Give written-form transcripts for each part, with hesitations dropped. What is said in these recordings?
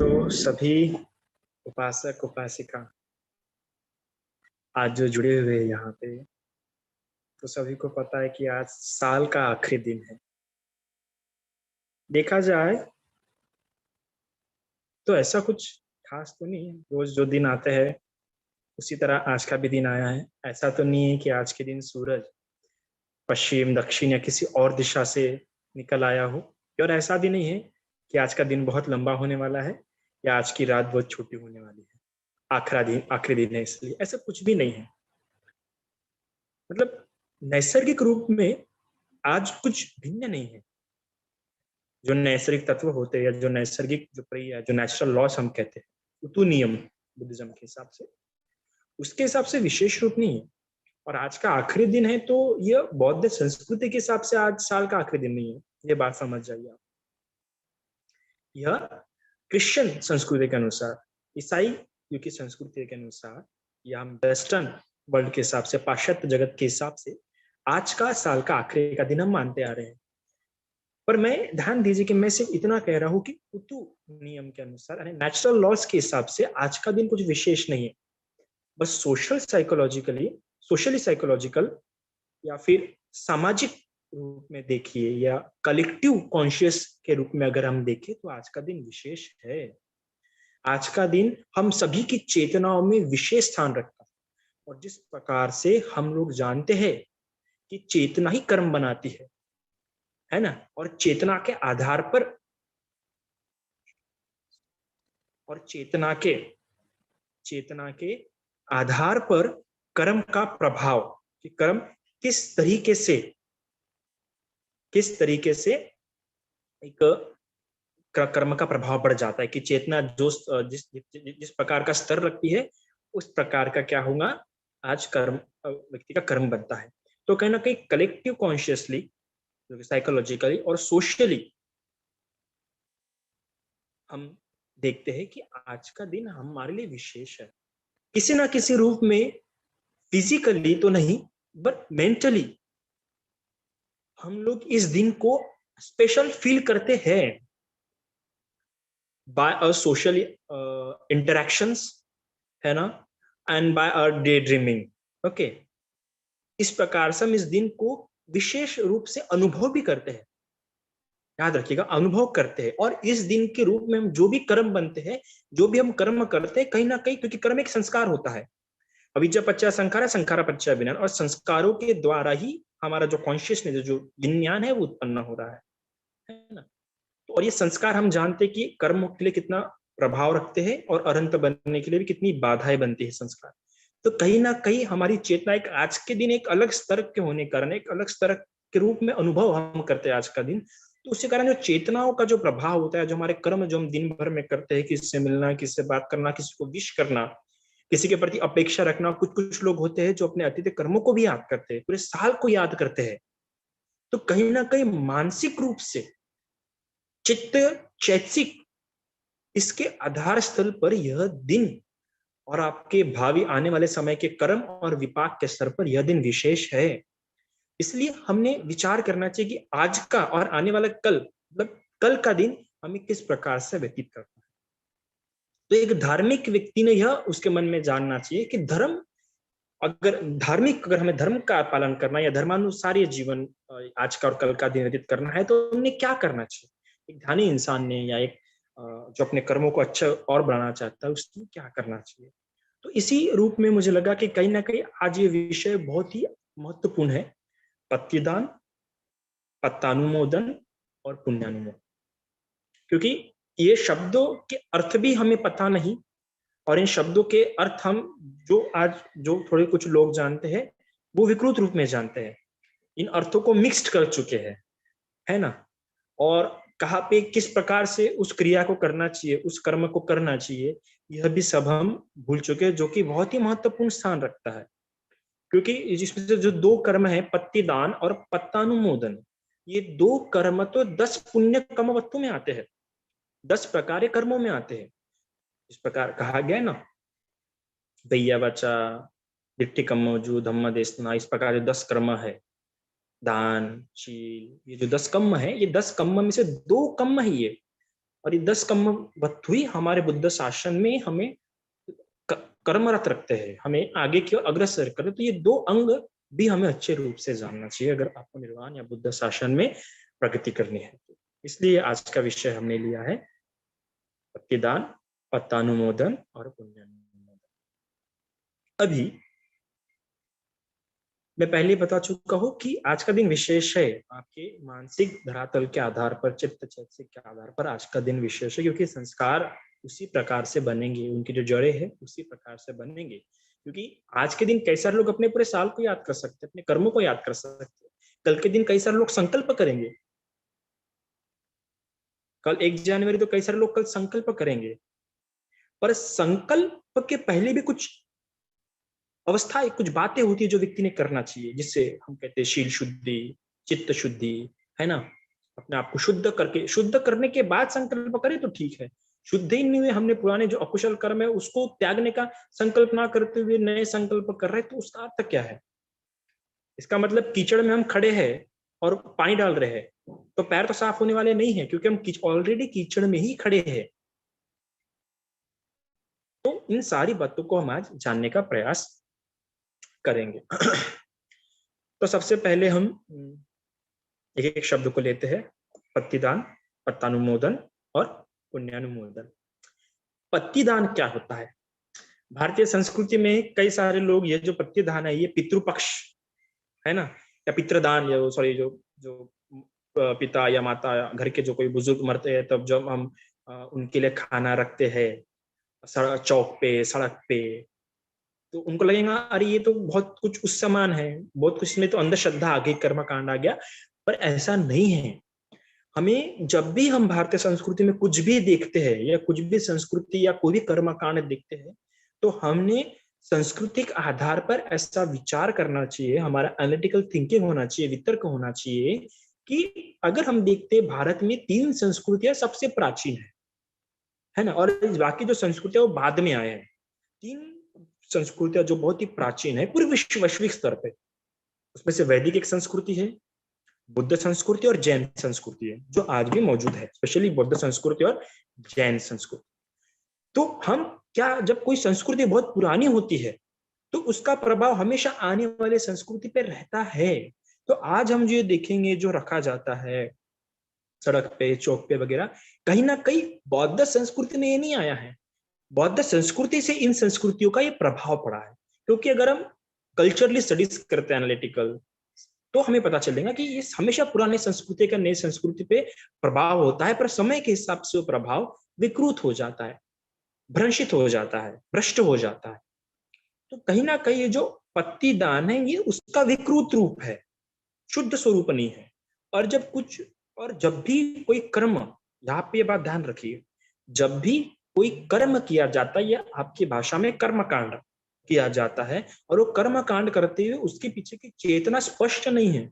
तो सभी उपासक उपासिका आज जो जुड़े हुए हैं यहाँ पे, तो सभी को पता है कि आज साल का आखिरी दिन है। देखा जाए तो ऐसा कुछ खास तो नहीं है। रोज जो दिन आते हैं उसी तरह आज का भी दिन आया है। ऐसा तो नहीं है कि आज के दिन सूरज पश्चिम दक्षिण या किसी और दिशा से निकल आया हो, और ऐसा भी नहीं है कि आज का दिन बहुत लंबा होने वाला है या आज की रात बहुत छोटी होने वाली है। आखिरी दिन है, इसलिए ऐसा कुछ भी नहीं है। मतलब नैसर्गिक रूप में आज कुछ भिन्न नहीं है। जो नैसर्गिक तत्व होते हैं या जो नैसर्गिक जो क्रिया, जो नेचुरल लॉस हम कहते हैं, ऋतु नियम बुद्धिज्म के हिसाब से, उसके हिसाब से विशेष रूप नहीं है। और आज का आखिरी दिन है तो यह बौद्ध संस्कृति के हिसाब से आज साल का आखिरी दिन नहीं है। ये बात समझ जाइए आप। यह क्रिश्चियन संस्कृति के अनुसार, ईसाई युग की संस्कृति के अनुसार, या हम वेस्टर्न वर्ल्ड के हिसाब से, पाश्चात्य जगत के हिसाब से आज का साल का आखिरी का दिन हम मानते आ रहे हैं। पर मैं ध्यान दीजिए कि मैं सिर्फ इतना कह रहा हूं कि ऋतु नियम के अनुसार, यानी नेचुरल लॉस के हिसाब से आज का दिन कुछ विशेष नहीं है। बस सोशली साइकोलॉजिकल या फिर सामाजिक रूप में देखिए, या कलेक्टिव कॉन्शियस के रूप में अगर हम देखें तो आज का दिन विशेष है। आज का दिन हम सभी की चेतनाओं में विशेष स्थान रखता है। और जिस प्रकार से हम लोग जानते हैं कि चेतना ही कर्म बनाती है ना, और चेतना के आधार पर, और चेतना के आधार पर कर्म का प्रभाव, कि कर्म किस तरीके से एक कर्म का प्रभाव बढ़ जाता है, कि चेतना जो जिस प्रकार का स्तर रखती है उस प्रकार का क्या होगा, आज कर्म, व्यक्ति का कर्म बनता है। तो कहीं ना कहीं कलेक्टिव कॉन्शियसली, साइकोलॉजिकली और सोशली हम देखते हैं कि आज का दिन हमारे लिए विशेष है। किसी ना किसी रूप में, फिजिकली तो नहीं बट मेंटली हम लोग इस दिन को स्पेशल फील करते हैं बाय सोशल इंटरेक्शंस, है ना, and by day dreaming. Okay, इस प्रकार से हम इस दिन को विशेष रूप से अनुभव भी करते हैं। याद रखिएगा, अनुभव करते हैं। और इस दिन के रूप में हम जो भी कर्म बनते हैं, जो भी हम कर्म करते हैं, कहीं ना कहीं, क्योंकि कर्म एक संस्कार होता है, अविद्या पश्चात संखारा, संखारा पश्चात विज्ञान, और संस्कारों के द्वारा ही हमारा जो कॉन्शियसनेस, जो विज्ञान है, वो उत्पन्न हो रहा है ना। तो और ये संस्कार हम जानते हैं कि कर्म के लिए कितना प्रभाव रखते हैं और अनंत बनने के लिए भी कितनी बाधाएं बनती है संस्कार। तो कहीं ना कहीं हमारी चेतना एक आज के दिन एक अलग स्तर के होने के कारण, एक अलग स्तर के रूप में अनुभव हम करते हैं आज का दिन। तो उसके कारण जो चेतनाओं का जो प्रभाव होता है, जो हमारे कर्म जो हम दिन भर में करते हैं, किसी से मिलना, किसी से बात करना, किसी को विश करना, किसी के प्रति अपेक्षा रखना, कुछ कुछ लोग होते हैं जो अपने अतीत कर्मों को भी याद करते हैं, पूरे साल को याद करते हैं। तो कहीं ना कहीं मानसिक रूप से, चित्त, चैतसिक, इसके आधार स्थल पर यह दिन और आपके भावी आने वाले समय के कर्म और विपाक के स्तर पर यह दिन विशेष है। इसलिए हमने विचार करना चाहिए कि आज का और आने वाला कल, मतलब कल का दिन हमें किस प्रकार से व्यतीत करना है। तो एक धार्मिक व्यक्ति ने यह उसके मन में जानना चाहिए कि अगर हमें धर्म का पालन करना या धर्मानुसार ये जीवन आज का और कल का दिन व्यतीत करना है, तो हमने क्या करना चाहिए। एक ध्यानी इंसान ने, या एक जो अपने कर्मों को अच्छा और बढ़ाना चाहता है, उसने क्या करना चाहिए। तो इसी रूप में मुझे लगा कि कहीं ना कहीं आज ये विषय बहुत ही महत्वपूर्ण है। पत्तीदान, पत्तानुमोदन और पुण्यानुमोदन, क्योंकि ये शब्दों के अर्थ भी हमें पता नहीं, और इन शब्दों के अर्थ हम जो थोड़े कुछ लोग जानते हैं, वो विकृत रूप में जानते हैं, इन अर्थों को मिक्स्ड कर चुके हैं, है ना। और कहाँ पे किस प्रकार से उस क्रिया को करना चाहिए, उस कर्म को करना चाहिए, यह भी सब हम भूल चुके हैं, जो कि बहुत ही महत्वपूर्ण स्थान रखता है। क्योंकि जिसमें से जो दो कर्म है, पत्तीदान और पत्तानुमोदन, ये दो कर्म तो 10 पुण्य कर्मवत्तों में आते हैं, 10 प्रकार कर्मों में आते हैं। इस प्रकार कहा गया ना, दया वचा, दिट्ठि कर्म जो धम्म देशना, इस प्रकार जो 10 कर्म है, दान, शील, ये जो 10 कर्म है, ये 10 कर्म में से 2 कर्म ही है, और ये 10 कर्मवत्तु ही हमारे बुद्ध शासन में हमें कर्मरत रखते हैं, हमें आगे की ओर अग्रसर करे। तो ये 2 अंग भी हमें अच्छे रूप से जानना चाहिए अगर आपको निर्वाण या बुद्ध शासन में प्रगति करनी है। इसलिए आज का विषय हमने लिया है पत्तिदान, पत्तानुमोदन और पुण्यानुमोदन। अभी मैं पहले ही बता चुका हूं कि आज का दिन विशेष है, आपके मानसिक धरातल के आधार पर, चित्त चैतसिक के आधार पर आज का दिन विशेष है, क्योंकि संस्कार उसी प्रकार से बनेंगे, उनकी जो जड़ें हैं उसी प्रकार से बनेंगे। क्योंकि आज के दिन कई सारे लोग अपने पूरे साल को याद कर सकते हैं, अपने कर्मों को याद कर सकते हैं। कल के दिन कई सारे लोग संकल्प करेंगे, कल 1 जनवरी तो कई सारे लोग कल संकल्प करेंगे, पर संकल्प के पहले भी कुछ अवस्थाएं, कुछ बातें होती है जो व्यक्ति ने करना चाहिए, जिससे हम कहते हैं शील शुद्धि, चित्त शुद्धि, है ना। अपने आप को शुद्ध करके, शुद्ध करने के बाद संकल्प करें तो ठीक है। शुद्ध ही नहीं हुए, हमने पुराने जो अकुशल कर्म है उसको त्यागने का संकल्प ना करते हुए नए संकल्प कर रहे हैं, तो उसका अर्थ क्या है? इसका मतलब कीचड़ में हम खड़े हैं और पानी डाल रहे हैं तो पैर तो साफ होने वाले नहीं है, क्योंकि हम ऑलरेडी कीचड़ में ही खड़े हैं। तो इन सारी बातों को हम आज जानने का प्रयास करेंगे। तो सबसे पहले हम एक एक शब्द को लेते हैं, पत्तिदान, पत्तानुमोदन और पुण्यानुमोदन। पत्तिदान क्या होता है? भारतीय संस्कृति में कई सारे लोग ये जो पत्तिदान है ये पितृपक्ष है ना, या पितृदान, या सॉरी जो जो पिता या माता या घर के जो कोई बुजुर्ग मरते हैं तब जब हम उनके लिए खाना रखते हैं चौक पे, सड़क पे, तो उनको लगेगा अरे ये तो बहुत कुछ उस समान है, बहुत कुछ में तो अंधश्रद्धा आ गई, कर्मकांड आ गया। पर ऐसा नहीं है। हमें जब भी हम भारतीय संस्कृति में कुछ भी देखते हैं या कुछ भी संस्कृति या कोई भी कर्मकांड देखते हैं, तो हमने सांस्कृतिक आधार पर ऐसा विचार करना चाहिए, हमारा एनालिटिकल थिंकिंग होना चाहिए, वितर्क होना चाहिए कि अगर हम देखते हैं भारत में 3 संस्कृतियां सबसे प्राचीन है ना, और बाकी जो संस्कृतियां वो बाद में आए हैं। 3 संस्कृतियां जो बहुत ही प्राचीन है पूरे वैश्विक स्तर पे, उसमें से वैदिक एक संस्कृति है, बुद्ध संस्कृति और जैन संस्कृति है जो आज भी मौजूद है, स्पेशली बौद्ध संस्कृति और जैन संस्कृति। तो हम क्या, जब कोई संस्कृति बहुत पुरानी होती है तो उसका प्रभाव हमेशा आने वाले संस्कृति पे रहता है। तो आज हम जो देखेंगे, जो रखा जाता है सड़क पे, चौक पे वगैरह, कहीं ना कहीं बौद्ध संस्कृति में ये नहीं आया है, बौद्ध संस्कृति से इन संस्कृतियों का ये प्रभाव पड़ा है। क्योंकि अगर हम कल्चरली स्टडीज करते हैं एनालिटिकल, तो हमें पता चलेगा कि ये हमेशा पुराने संस्कृति का नई संस्कृति पे प्रभाव होता है, पर समय के हिसाब से वो प्रभाव विकृत हो जाता है, भ्रंशित हो जाता है, भ्रष्ट हो जाता है। तो कहीं ना कहीं ये जो पत्तीदान है ये उसका विकृत रूप है, शुद्ध स्वरूप नहीं है। और जब भी कोई कर्म, यहाँ पे ये बात ध्यान रखिए, जब भी कोई कर्म किया जाता है या आपकी भाषा में कर्मकांड किया जाता है, और वो कर्म कांड करते हुए उसके पीछे की चेतना स्पष्ट नहीं है,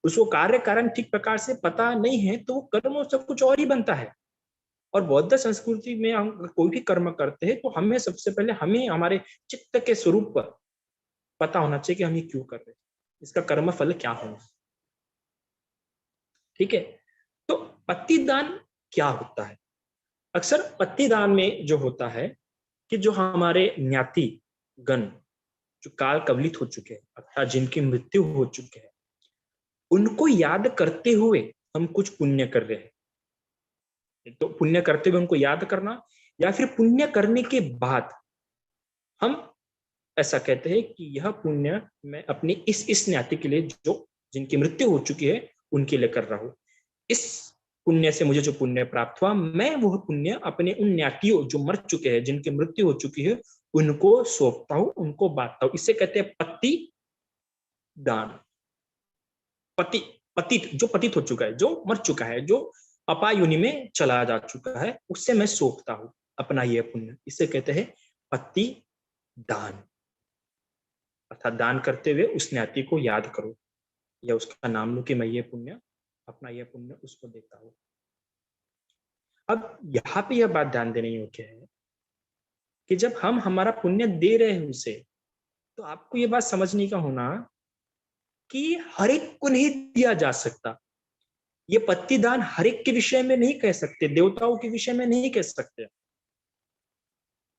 उसको कार्य कारण ठीक प्रकार से पता नहीं है, तो वो कर्म सब कुछ और ही बनता है। और बौद्ध संस्कृति में हम कोई भी कर्म करते हैं तो हमें सबसे पहले हमें हमारे चित्त के स्वरूप पर पता होना चाहिए कि हम ये क्यों कर रहे हैं, इसका कर्म फल क्या होना। ठीक है। तो पत्तीदान क्या होता है? अक्सर पत्तीदान में जो होता है कि जो हमारे ज्ञाति गण जो काल कवलित हो चुके हैं, अर्थात जिनकी मृत्यु हो चुके हैं, उनको याद करते हुए हम कुछ पुण्य कर रहे हैं। तो पुण्य करते हुए उनको याद करना, या फिर पुण्य करने के बाद हम ऐसा कहते हैं कि यह पुण्य मैं अपनी इस ज्ञाति के लिए, जो जिनकी मृत्यु हो चुकी है उनके लिए कर रहा हूं। इस पुण्य से मुझे जो पुण्य प्राप्त हुआ, मैं वह पुण्य अपने उन ज्ञातियों जो मर चुके हैं, जिनकी मृत्यु हो चुकी है, उनको सौंपता हूं, उनको बांटता हूं। इसे कहते हैं पति दान। पति पतित, जो पतित हो चुका है, जो मर चुका है, जो अपायुनि में चला जा चुका है, उससे मैं सौंपता हूं अपना यह पुण्य। इसे कहते हैं पति दान। अर्थात दान करते हुए उस ज्ञाति को याद करो या उसका नाम लो कि मैं ये पुण्य, अपना यह पुण्य उसको देता हूं। अब यहाँ पे यह बात ध्यान देने योग्य है कि जब हम हमारा पुण्य दे रहे हैं उसे, तो आपको ये बात समझने का होना कि हर एक को नहीं दिया जा सकता। ये पत्तीदान हर एक के विषय में नहीं कह सकते, देवताओं के विषय में नहीं कह सकते।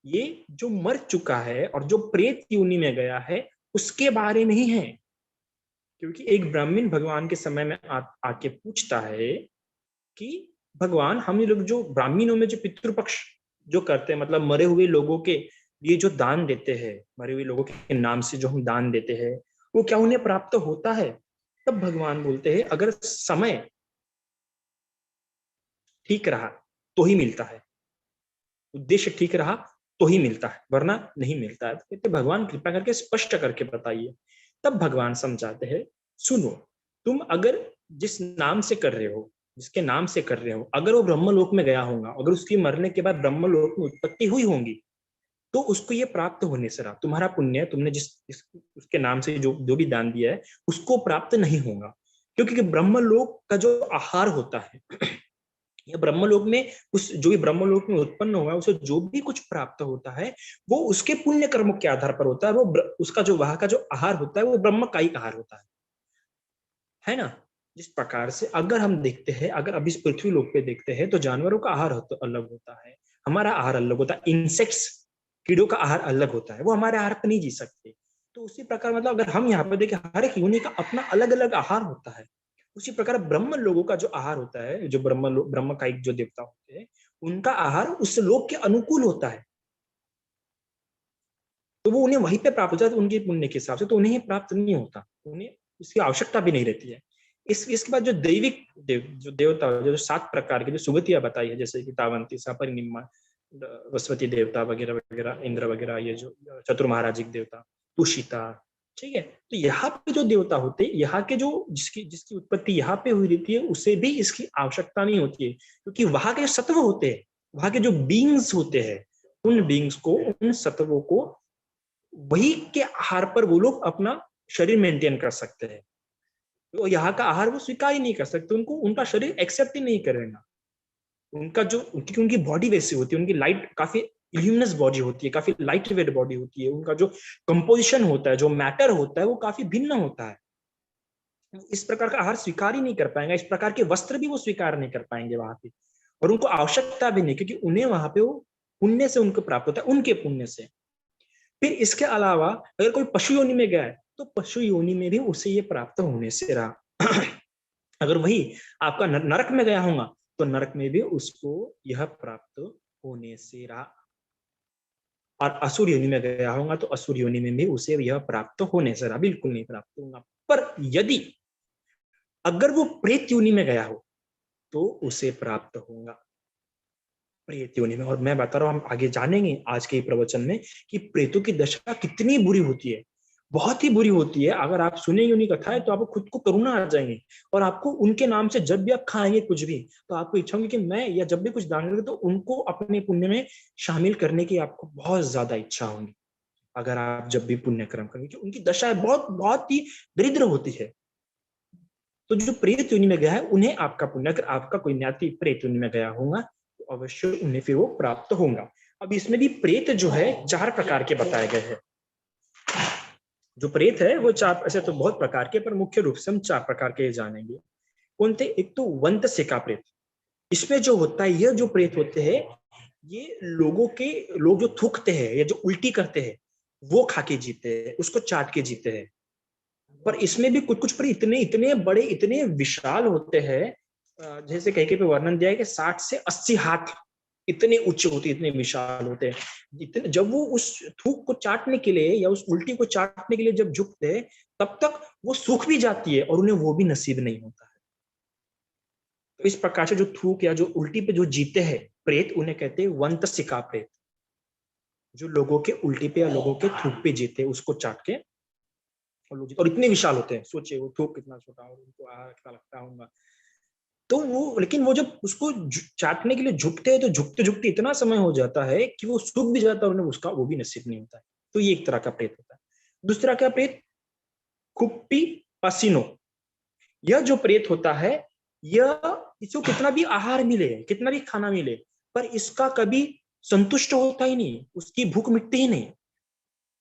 ये जो मर चुका है और जो प्रेत योनि में गया है उसके बारे में ही है। क्योंकि एक ब्राह्मण भगवान के समय में आके पूछता है कि भगवान, हम लोग जो ब्राह्मणों में जो पितृपक्ष जो करते हैं, मतलब मरे हुए लोगों के लिए जो दान देते हैं, मरे हुए लोगों के नाम से जो हम दान देते हैं, वो क्या उन्हें प्राप्त होता है? तब भगवान बोलते हैं अगर समय ठीक रहा तो ही मिलता है, उद्देश्य ठीक रहा तो ही मिलता है, वरना नहीं मिलता है। तो कहते भगवान कृपा करके स्पष्ट करके बताइए। तब भगवान समझाते हैं, सुनो, तुम अगर जिस नाम से कर रहे हो, जिसके नाम से कर रहे हो, अगर वो ब्रह्मलोक में गया होगा, अगर उसकी मरने के बाद ब्रह्मलोक में उत्पत्ति हुई होगी, तो उसको ये प्राप्त होने से रहा। तुम्हारा पुण्य, तुमने उसके नाम से जो भी दान दिया है उसको प्राप्त नहीं होगा। क्योंकि ब्रह्मलोक का जो आहार होता है, या ब्रह्मलोक में उस जो भी ब्रह्मलोक में उत्पन्न हुआ है उसे जो भी कुछ प्राप्त होता है वो उसके पुण्य कर्मों के आधार पर होता है। वो उसका जो वहां का जो आहार होता है वो ब्रह्म का ही आहार होता है ना। जिस प्रकार से अगर हम देखते हैं, अगर अभी इस पृथ्वी लोक पे देखते हैं तो जानवरों का आहार अलग होता है, हमारा आहार अलग होता है। इंसेक्ट्स, कीड़ों का आहार अलग होता है, वो हमारे आहार पर नहीं जी सकते। तो उसी प्रकार मतलब अगर हम यहाँ पे देखें, हर एक योनि का अपना अलग अलग आहार होता है। उसी प्रकार ब्रह्म लोगों का जो आहार होता है, जो ब्रह्म का एक जो देवता होते हैं, उनका आहार उस लोक के अनुकूल होता है, तो वो उन्हें वहीं पे प्राप्त हो जाता है उनके पुण्य के हिसाब से। तो उन्हें प्राप्त नहीं होता, उन्हें इसकी आवश्यकता भी नहीं रहती है। इसके बाद जो दैविक जो देवता जो 7 प्रकार के जो सुगतियां बताई है, जैसे कि तावंती, सापरिनिम्मा, वसवती देवता वगैरह वगैरह, इंद्र वगैरह, ये जो चतुर महाराजिक देवता, तुषिता, ठीक है। तो यहाँ पे जो देवता होते हैं, यहाँ के जो जिसकी जिसकी उत्पत्ति यहाँ पे हुई रहती है, उसे भी इसकी आवश्यकता नहीं होती है, क्योंकि वहां के सत्व होते हैं, वहां के जो बींग्स होते हैं, उन बींग्स को, उन सत्वों को वही के आहार पर वो लोग अपना शरीर मेंटेन कर सकते हैं। तो यहाँ का आहार वो स्वीकार ही नहीं कर सकते, उनको उनका शरीर एक्सेप्ट ही नहीं करेगा। उनका जो उनकी बॉडी वैसी होती है, उनकी लाइट काफी ल्यूमिनस बॉडी होती है, काफी लाइट वेट बॉडी होती है, उनका जो कंपोजिशन होता है, जो मैटर होता है, वो काफी भिन्न होता है। इस प्रकार का आहार स्वीकार ही नहीं कर पाएंगे, इस प्रकार के वस्त्र भी वो स्वीकार नहीं कर पाएंगे वहां पे, और उनको आवश्यकता भी नहीं, क्योंकि उन्हें वहां पे वो पुण्य से उनको प्राप्त होता है, उनके पुण्य से। फिर इसके अलावा अगर कोई पशु योनि में गया है तो पशु योनि में भी उसे ये प्राप्त होने से रहा। अगर वही आपका नरक में गया होगा तो नरक में भी उसको यह प्राप्त होने से रहा, और असुर योनि में गया होगा तो असुर योनि में भी उसे यह प्राप्त होने से रहा, बिल्कुल नहीं प्राप्त होगा। पर यदि अगर वो प्रेत योनि में गया हो तो उसे प्राप्त होगा, प्रेत योनि में। और मैं बता रहा हूं, हम आगे जानेंगे आज के प्रवचन में कि प्रेतों की दशा कितनी बुरी होती है, बहुत ही बुरी होती है। अगर आप सुनेंगे उन्हीं कथाएं तो आपको खुद को करुणा आ जाएंगे, और आपको उनके नाम से जब भी आप खाएंगे कुछ भी, तो आपको इच्छा होगी कि मैं, या जब भी कुछ दान करेंगे तो उनको अपने पुण्य में शामिल करने की आपको बहुत ज्यादा इच्छा होगी। अगर आप जब भी पुण्य कर्म करेंगे, कि उनकी दशा बहुत बहुत ही दरिद्र होती है। तो जो प्रेत योनि में गया है उन्हें आपका पुण्य, अगर आपका कोई ज्ञाति प्रेत योनि में गया होगा तो अवश्य उन्हें फिर वो प्राप्त होगा। अब इसमें भी प्रेत जो है 4 प्रकार के बताए गए हैं। जो प्रेत है वो 4, ऐसे तो बहुत प्रकार के, पर मुख्य रूप से हम 4 प्रकार के जानेंगे। कौन थे? एक तो वंत सेका प्रेत। इसमें जो होता है, यह जो प्रेत होते हैं, ये लोग जो थूकते हैं या जो उल्टी करते हैं वो खा के जीते हैं, उसको चाट के जीते हैं। पर इसमें भी कुछ कुछ पर इतने इतने बड़े, इतने विशाल होते हैं, जैसे कहीं कहीं पे वर्णन दिया है कि 60 से 80 हाथ इतने ऊंचे होते, इतने विशाल होते हैं। इतने जब वो उस थूक को चाटने के लिए या उस उल्टी को चाटने के लिए जब झुकते हैं, तब तक वो सूख भी जाती है और उन्हें वो भी नसीब नहीं होता है। तो इस प्रकार से जो थूक या जो उल्टी पे जो जीते हैं प्रेत, उन्हें कहते हैं वंत सिका प्रेत। जो लोगों के उल्टी पे या लोगों के थूक पे जीते, उसको चाट के और लोग, और इतने विशाल होते हैं, सोचिए वो थूक कितना छोटा और उनको कितना लगता होगा। तो वो, लेकिन वो जब उसको चाटने के लिए झुकते हैं तो झुकते झुकते इतना समय हो जाता है कि वो सूख भी जाता है और उन्हें उसका वो भी नसीब नहीं होता है। तो ये एक तरह का प्रेत होता है। दूसरा क्या प्रेत? खुप्पी पसीनो। यह जो प्रेत होता है, यह, इसको कितना भी आहार मिले, कितना भी खाना मिले, पर इसका कभी संतुष्ट होता ही नहीं, उसकी भूख मिटती ही नहीं,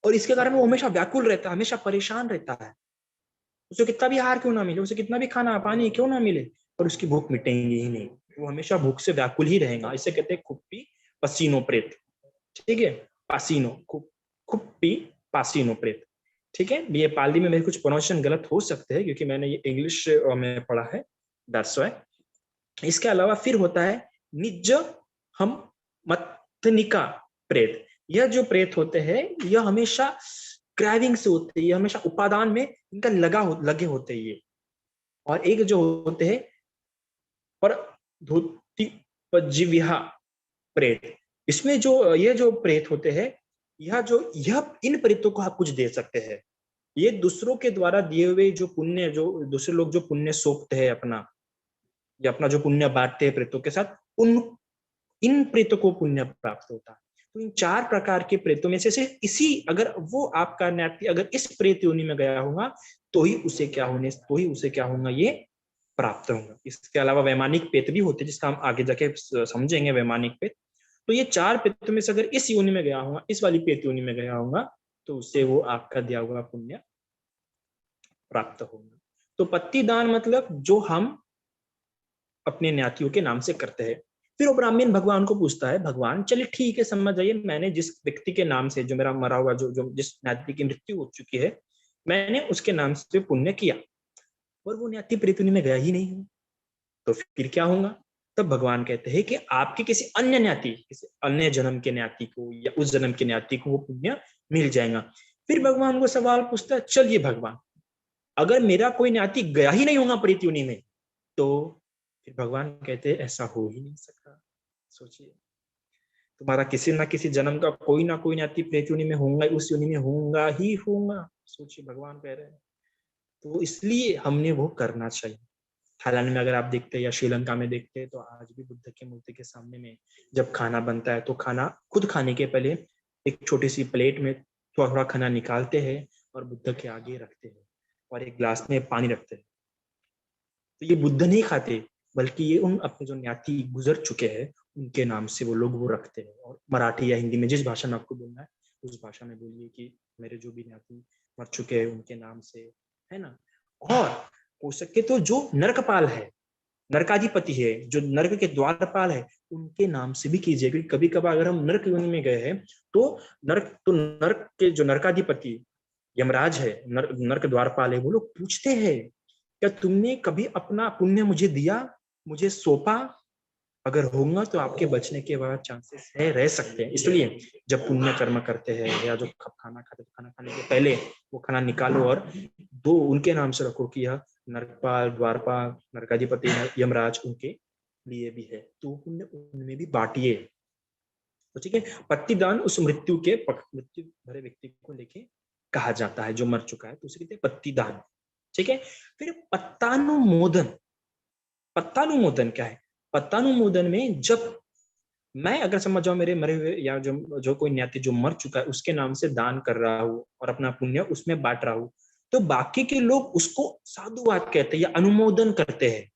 और इसके कारण वो हमेशा व्याकुल रहता है, हमेशा परेशान रहता है। उसे कितना भी आहार क्यों ना मिले, उसे कितना भी खाना पानी क्यों ना मिले, पर उसकी भूख मिटेंगी ही नहीं, वो हमेशा भूख से व्याकुल ही रहेगा। इसे कहते हैं खुप्पी पसीनो प्रेत, ठीक है, पासीनो, खुप्पी पासीनो प्रेत, ठीक है। ये पाली में मेरे कुछ प्रोनाउंसिएशन गलत हो सकते हैं क्योंकि मैंने ये इंग्लिश में पढ़ा है, दैट्स व्हाई। इसके अलावा फिर होता है निज हम मथनिका प्रेत। यह जो प्रेत होते हैं यह हमेशा क्रैविंग से होते हैं, ये हमेशा उपादान में इनका लगे होते हैं ये। और एक जो होते हैं पर धोती पजीविहा प्रेत, इसमें जो ये जो प्रेत होते हैं, यह इन प्रेतों को आप कुछ दे सकते हैं। ये दूसरों के द्वारा दिए हुए जो पुण्य, जो दूसरे लोग जो पुण्य सौंपते हैं अपना, या अपना जो पुण्य बांटते हैं प्रेतों के साथ, उन इन प्रेतों को पुण्य प्राप्त होता है। तो इन 4 प्रकार के प्रेतों में से इसी, अगर वो आपका न्याती अगर इस प्रेत योनि में गया होगा तो ही उसे क्या होगा, ये प्राप्त होगा। इसके अलावा वैमानिक प्रेत भी होते हैं जिसका हम आगे जाके समझेंगे, वैमानिक प्रेत। तो ये 4 प्रेतों में से अगर इस योनि में गया होगा, इस वाली प्रेत योनि में गया होगा, तो उससे वो आपका दिया हुआ पुण्य प्राप्त होगा। तो पत्ती दान मतलब जो हम अपने न्यातियों के नाम से करते हैं। फिर वो ब्राह्मण भगवान को पूछता है, भगवान चलिए ठीक है, समझ जाइए, मैंने जिस व्यक्ति के नाम से, जो मेरा मरा हुआ, जो जिस न्याति की मृत्यु हो चुकी है, मैंने उसके नाम से पुण्य किया, और वो न्याति प्रेतुनी में गया ही नहीं है, तो फिर क्या होगा? तब भगवान कहते हैं कि आपके किसी अन्य न्याति, किसी अन्य जन्म के न्याति को या उस जन्म के न्याति को वो पुण्य मिल जाएगा। फिर भगवान को सवाल पूछता है, चलिए भगवान, अगर मेरा कोई न्याति गया ही नहीं होगा प्रेतयुनि में, तो फिर भगवान कहते हैं ऐसा हो ही नहीं सकता। सोचिए, तुम्हारा किसी ना किसी जन्म का कोई ना कोई न्याति प्रेत योनि में होगा, उस योनि में होगा ही होगा। सोचिए, भगवान कह रहे हैं। तो इसलिए हमने वो करना चाहिए। थाईलैंड में अगर आप देखते हैं या श्रीलंका में देखते हैं, तो आज भी बुद्ध की मूर्ति के सामने में जब खाना बनता है, तो खाना खुद खाने के पहले एक छोटी सी प्लेट में थोड़ा थोड़ा खाना निकालते हैं और बुद्ध के आगे रखते हैं, और एक ग्लास में पानी रखते हैं। तो ये बुद्ध नहीं खाते, बल्कि ये उन अपने जो न्याति गुजर चुके हैं उनके नाम से वो लोग वो रखते हैं। और मराठी या हिंदी में जिस भाषा में आपको बोलना है उस भाषा में बोलिए कि मेरे जो भी न्याति मर चुके हैं उनके नाम से, है ना। और हो सके तो जो नरकपाल है, नरकाधिपति है, जो नरक के द्वारपाल है, उनके नाम से भी कीजिए। क्योंकि कभी कभार अगर हम नरक योनि में गए हैं, तो नरक के जो नरकाधिपति यमराज है, नरक द्वारपाल है, वो लोग पूछते हैं, क्या तुमने कभी अपना पुण्य मुझे दिया, मुझे सौंपा? अगर होगा तो आपके बचने के बाद चांसेस है, रह सकते हैं। इसलिए जब पुण्य कर्म करते हैं या जो खाना खाते, तो खाना खाने के पहले वो खाना निकालो और दो उनके नाम से रखो कि यह नरकपाल, द्वारपाल, नरकाधिपति, यमराज, उनके लिए भी है, तो पुण्य उनमें भी बांटिए। तो ठीक है, पत्तीदान उस मृत्यु भरे व्यक्ति को लेके कहा जाता है जो मर चुका है, तो उसे कहते हैं पत्तीदान। ठीक है, फिर पत्तानुमोदन। पत्तानुमोदन क्या है? पत्तानुमोदन में जब मैं, अगर समझ जाओ, मेरे मरे हुए या जो कोई न्याति जो मर चुका है उसके नाम से दान कर रहा हूँ और अपना पुण्य उसमें बांट रहा हूँ, तो बाकी के लोग उसको साधुवाद कहते हैं या अनुमोदन करते हैं,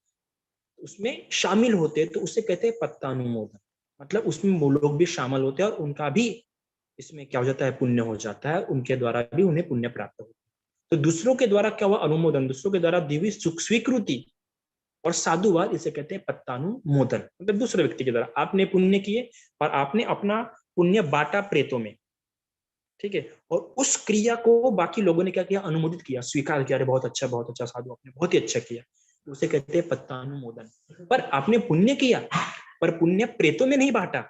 उसमें शामिल होते हैं, तो उसे कहते हैं पत्तानुमोदन। मतलब उसमें वो लोग भी शामिल होते हैं और उनका भी इसमें क्या हो जाता है, पुण्य हो जाता है, उनके द्वारा भी उन्हें पुण्य प्राप्त होता है। तो दूसरों के द्वारा क्या हुआ? अनुमोदन, दूसरों के द्वारा दी हुई सुख स्वीकृति। और साधुवाद इसे कहते हैं पत्तानुमोदन, मतलब दूसरे व्यक्ति के द्वारा आपने पुण्य किए और आपने अपना पुण्य बांटा प्रेतों में, ठीक है, और उस क्रिया को बाकी लोगों ने क्या किया? अनुमोदित किया, स्वीकार किया, अरे बहुत अच्छा साधु, आपने बहुत ही अच्छा किया, उसे कहते हैं पत्तानुमोदन। पर आपने पुण्य किया, पर पुण्य प्रेतों में नहीं बांटा,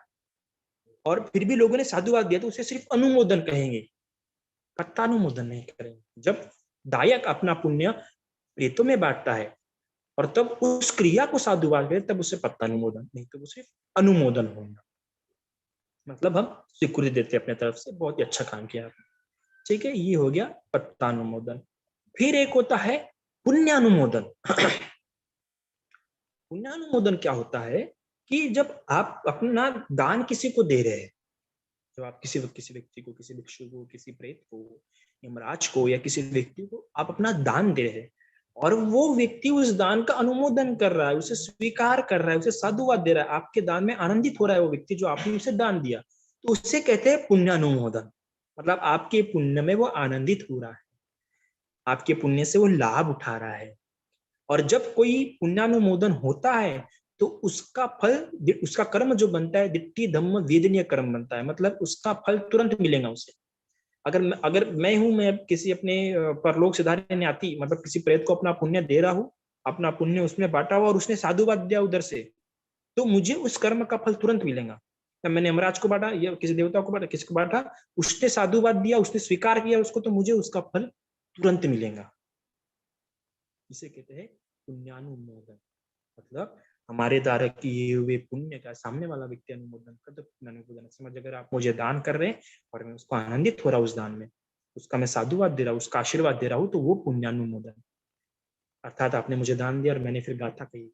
और फिर भी लोगों ने साधुवाद दिया, तो उसे सिर्फ अनुमोदन कहेंगे, पत्तानुमोदन नहीं करेंगे। जब दायक अपना पुण्य प्रेतों में बांटता है और तब उस क्रिया को साधुवाद करें, तब उसे पत्तानुमोदन, नहीं तो वो सिर्फ अनुमोदन होगा। मतलब हम स्वीकृति देते हैं अपने तरफ से, बहुत ही अच्छा काम किया आपने। ठीक है, ये हो गया पत्तानुमोदन। फिर एक होता है पुण्यानुमोदन। पुण्यानुमोदन क्या होता है कि जब आप अपना दान किसी को दे रहे हैं, जब आप किसी व्यक्ति को, किसी भिक्षु को, किसी प्रेत को, यमराज को या किसी व्यक्ति को आप अपना दान दे रहे हैं, और वो व्यक्ति उस दान का अनुमोदन कर रहा है, उसे स्वीकार कर रहा है, उसे साधुवाद दे रहा है, आपके दान में आनंदित हो रहा है वो व्यक्ति जो आपने उसे दान दिया, तो उससे कहते हैं पुण्यानुमोदन। मतलब आपके पुण्य में वो आनंदित हो रहा है, आपके पुण्य से वो लाभ उठा रहा है, और जब कोई पुण्यानुमोदन होता है तो उसका फल, उसका कर्म जो बनता है दिट्ठी धम्म वेदनीय कर्म बनता है, मतलब उसका फल तुरंत मिलेगा उसे। अगर मैं हूं, मैं किसी अपने परलोक सिधारने न्याती, मतलब किसी प्रेत को अपना पुण्य दे रहा हूँ, अपना पुण्य उसमें बांटा हुआ और उसने साधुवाद दिया उधर से, तो मुझे उस कर्म का फल तुरंत मिलेगा। या मैंने यमराज को बांटा या किसी देवता को बांटा, किसको बांटा, उसने साधुवाद दिया, उसने स्वीकार किया उसको, तो मुझे उसका फल तुरंत मिलेगा। इसे कहते हैं पुण्यानुमोदन। मतलब हमारे द्वारा किए हुए पुण्य का सामने वाला व्यक्ति अनुमोदन कर, तो पुण्यानुमोदन समझ, अगर आप मुझे दान कर रहे हैं और मैं उसको आनंदित हो रहा हूँ उस दान में, उसका मैं साधुवाद दे रहा हूँ, उसका आशीर्वाद दे रहा हूँ, तो वो पुण्यानुमोदन। अर्थात आपने मुझे दान दिया और मैंने फिर गाथा कही,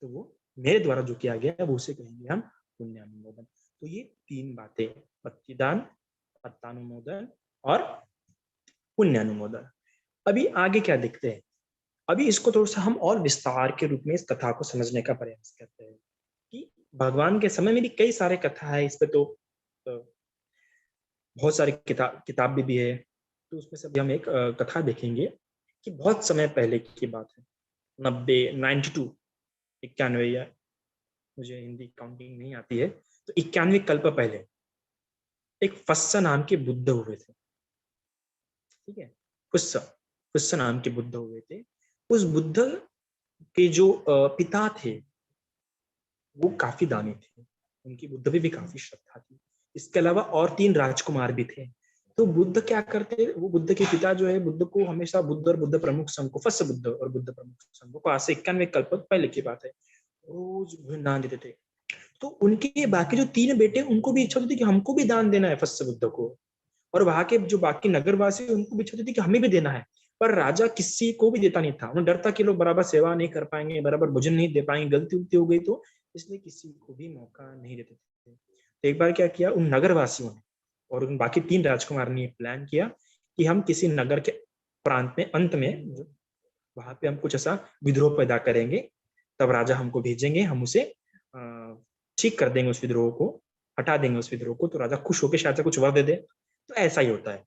तो वो मेरे द्वारा जो किया गया है वो उसे कहेंगे हम पुण्यानुमोदन। तो ये तीन बातें, पत्तिदान, पत्तानुमोदन और पुण्यानुमोदन। अभी आगे क्या देखते हैं, अभी इसको थोड़ा सा हम और विस्तार के रूप में इस कथा को समझने का प्रयास करते हैं कि भगवान के समय में भी कई सारे कथा है, इस पे तो बहुत सारी किताब भी है। तो उसमें से भी हम एक कथा देखेंगे कि बहुत समय पहले की बात है, 92 91 या, मुझे हिंदी काउंटिंग नहीं आती है, तो 91 कल्प पहले एक फस्सा नाम के बुद्ध हुए थे। ठीक है, फुस्सा, फुस्सा नाम के बुद्ध हुए थे। उस बुद्ध के जो पिता थे वो काफी दानी थे, उनकी बुद्ध पे भी काफी श्रद्धा थी। इसके अलावा और 3 राजकुमार भी थे। तो बुद्ध क्या करते, वो बुद्ध के पिता जो है, बुद्ध को हमेशा बुद्ध और बुद्ध प्रमुख संघ को, फर्स्ट बुद्ध और बुद्ध प्रमुख संघ को, आज से 91 कल्प पहले की बात है, रोज दान देते थे। तो उनके बाकी जो 3 बेटे, उनको भी इच्छा होती थी कि हमको भी दान देना है फर्स्ट बुद्ध को, और वहां के जो बाकी नगरवासी, उनको भी इच्छा होती थी कि हमें भी देना है। पर राजा किसी को भी देता नहीं था, उन्हें डर था कि लोग बराबर सेवा नहीं कर पाएंगे, बराबर भोजन नहीं दे पाएंगे, गलती उलती हो गई तो, इसलिए किसी को भी मौका नहीं देते थे। तो एक बार क्या किया उन नगरवासियों ने और उन बाकी 3 राजकुमार ने प्लान किया कि हम किसी नगर के प्रांत में, अंत में, वहां पे हम कुछ ऐसा विद्रोह पैदा करेंगे, तब राजा हमको भेजेंगे, हम उसे ठीक कर देंगे, उस विद्रोह को हटा देंगे, उस विद्रोह को, तो राजा खुश होकर शायद से कुछ वर दे दे। तो ऐसा ही होता है,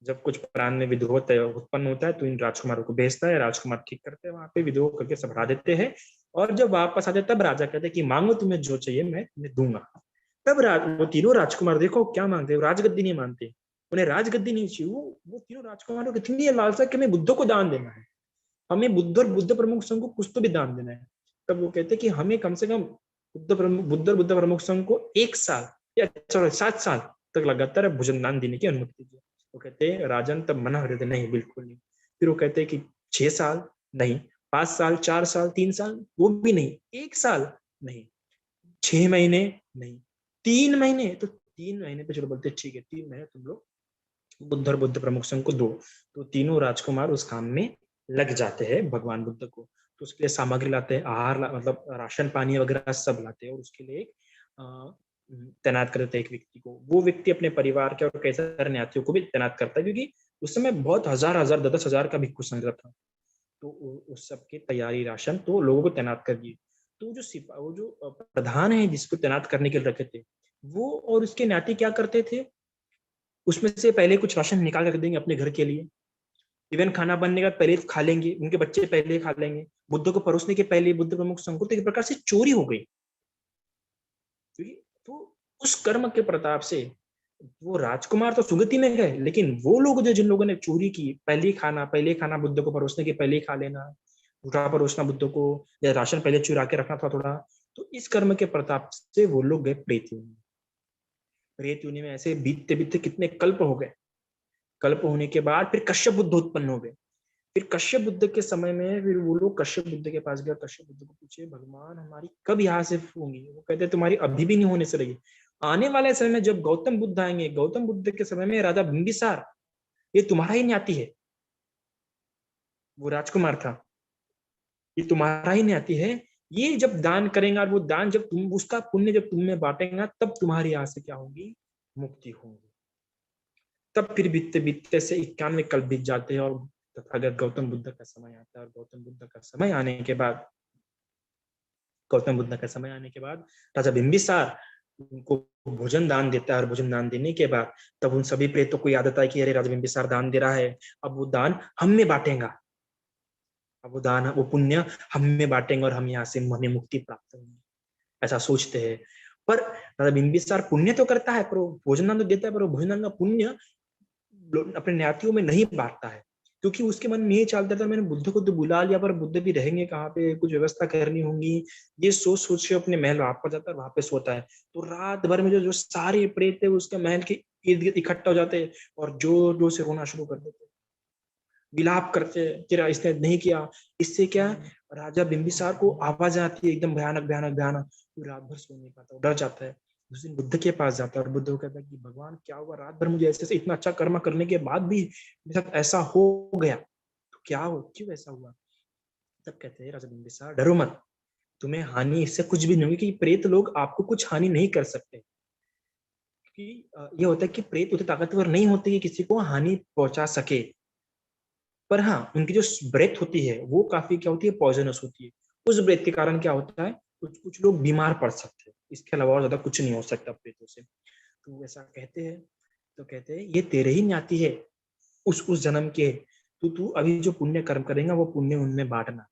जब कुछ प्राण में विद्रोह उत्पन्न होता है तो इन राजकुमारों को भेजता है, राजकुमार ठीक करते हैं, वहां पे विद्रोह करके सब हरा देते हैं। और जब वापस आते तब राजा कहते हैं कि मांगो तुम्हें जो चाहिए मैं तुम्हें दूंगा। तब वो तीनों राजकुमार देखो क्या मांगते हैं, राजगद्दी नहीं मानते, उन्हें राजगद्दी नहीं चाहिए, वो तीनों राजकुमारों की इतनी लालसा कि हमें बुद्ध को दान देना है, हमें बुद्ध और बुद्ध प्रमुख संघ को कुछ तो भी दान देना है। तब वो कहते हैं कि हमें कम से कम बुद्ध और बुद्ध प्रमुख संघ को 1 साल या 7 साल तक लगातार भोजन दान देने की अनुमति दीजिए। वो कहते हैं, राजन तब मना कर देते, नहीं बिल्कुल नहीं। फिर वो कहते हैं कि 6 साल नहीं, 5 साल, 4 साल, 3 साल, वो भी नहीं, 1 साल नहीं, 6 महीने नहीं, 3 महीने, तो 3 महीने पे चलो बोलते ठीक है, 3 महीने तुम लोग बुद्ध और बुद्ध प्रमुख संघ को दो। तो तीनों राजकुमार उस काम में लग जाते हैं भगवान बुद्ध को। तो उसके लिए सामग्री लाते हैं, मतलब राशन पानी वगैरह सब लाते हैं, और उसके लिए तैनात कर देते हैं एक व्यक्ति को। वो व्यक्ति अपने परिवार के और कई सारे न्यातियों को भी तैनात करता है, क्योंकि उस समय बहुत हजार हजार 10-10 हजार का भिक्षु संग्रह था। तो उस सब की तैयारी, राशन, तो लोगों को तैनात कर दिए। तो वो जो प्रधान है जिसको तैनात करने के लिए रखे थे, वो और उसके नाती क्या करते थे, उसमें से पहले कुछ राशन निकाल कर देंगे अपने घर के लिए, इवन खाना बनने का पहले खा लेंगे, उनके बच्चे पहले खा लेंगे, बुद्ध को परोसने के पहले बुद्ध प्रमुख संघ को, तो एक प्रकार से चोरी हो गई। तो उस कर्म के प्रताप से वो राजकुमार तो सुगति में गए, लेकिन वो लोग जो, जिन लोगों ने चोरी की, पहले खाना बुद्ध को परोसने के पहले ही खा लेना, उठा परोसना बुद्ध को, या राशन पहले चुरा के रखना था थोड़ा, तो इस कर्म के प्रताप से वो लोग गए प्रेत योनि में। प्रेत योनि में ऐसे बीतते बीतते कितने कल्प हो गए। कल्प होने के बाद फिर कश्यप बुद्ध उत्पन्न हो गए। फिर कश्यप बुद्ध के समय में फिर वो लोग कश्यप बुद्ध के पास गया, कश्यप बुद्ध को पूछे, भगवान हमारी कब यहाँ से होंगी? वो कहते तुम्हारी अभी भी नहीं होने से रही, आने वाले समय में जब गौतम बुद्ध आएंगे, गौतम बुद्ध के समय में राजा बिंबिसार, ये तुम्हारा ही न्याती है, वो राजकुमार था, ये तुम्हारा ही न्याती है, ये जब दान करेगा, और वो दान जब तुम, उसका पुण्य जब तुम में बांटेगा, तब तुम्हारी यहाँ से क्या होगी, मुक्ति होगी। तब फिर बीतते बीतते से 91 कल्प बीत जाते हैं, और तथागत गौतम बुद्ध का समय आता है। और गौतम बुद्ध का समय आने के बाद, राजा बिंबिसार उनको भोजन दान देता है, और भोजन दान देने के बाद तब उन सभी प्रेतों को याद आता है कि अरे राजा बिंबिसार दान दे रहा है, अब वो दान हम में बांटेगा। अब वो दान, वो पुण्य हम में बांटेंगे और हम यहाँ से हमें मुक्ति प्राप्त होगी, ऐसा सोचते हैं। पर राजा बिंबिसार पुण्य तो करता है, पर वो भोजनान्न तो देता है, पर वो भोजनान्न का पुण्य अपने न्यातियों में नहीं बांटता है, क्योंकि उसके मन में ये चलता था, मैंने बुद्ध को तो बुला लिया, पर बुद्ध भी रहेंगे कहाँ पे, कुछ व्यवस्था करनी होगी, ये सोच सोच के अपने महल वापस जाता है, वहां पे सोता है। तो रात भर में जो जो सारे प्रेत है उसके महल के इर्द गिर्द इकट्ठा हो जाते हैं और जोर जोर से रोना शुरू कर देते हैं, विलाप करते, तेरा इसने नहीं किया। इससे क्या, राजा बिंबिसार को आवाज आती है एकदम भयानक भयानक भयानक, वो रात भर सो नहीं पाता, डर जाता है। उस दिन बुद्ध के पास जाता है और बुद्ध को कहता है कि भगवान क्या हुआ, रात भर मुझे ऐसे इतना अच्छा कर्म करने के बाद भी मेरे साथ ऐसा हो गया, तो क्या हो, क्यों ऐसा हुआ। तब कहते हैं राजा बिंबिसार डरो मत, तुम्हें हानि इससे कुछ भी नहीं होगी, कि प्रेत लोग आपको कुछ हानि नहीं कर सकते। कि ये होता है कि प्रेत उतने ताकतवर नहीं होते कि किसी को हानि पहुंचा सके, पर हाँ उनकी जो ब्रेथ होती है वो काफी क्या होती है, पॉइजनस होती है। उस ब्रेथ के कारण क्या होता है, कुछ कुछ लोग बीमार पड़ सकते हैं, इसके अलावा और ज्यादा कुछ नहीं हो सकता प्रेतों से। तो ऐसा कहते हैं, तो कहते हैं ये तेरे ही ज्ञाति है, उस जन्म के, तो तू अभी जो पुण्य कर्म करेगा वो पुण्य उनमें बांटना।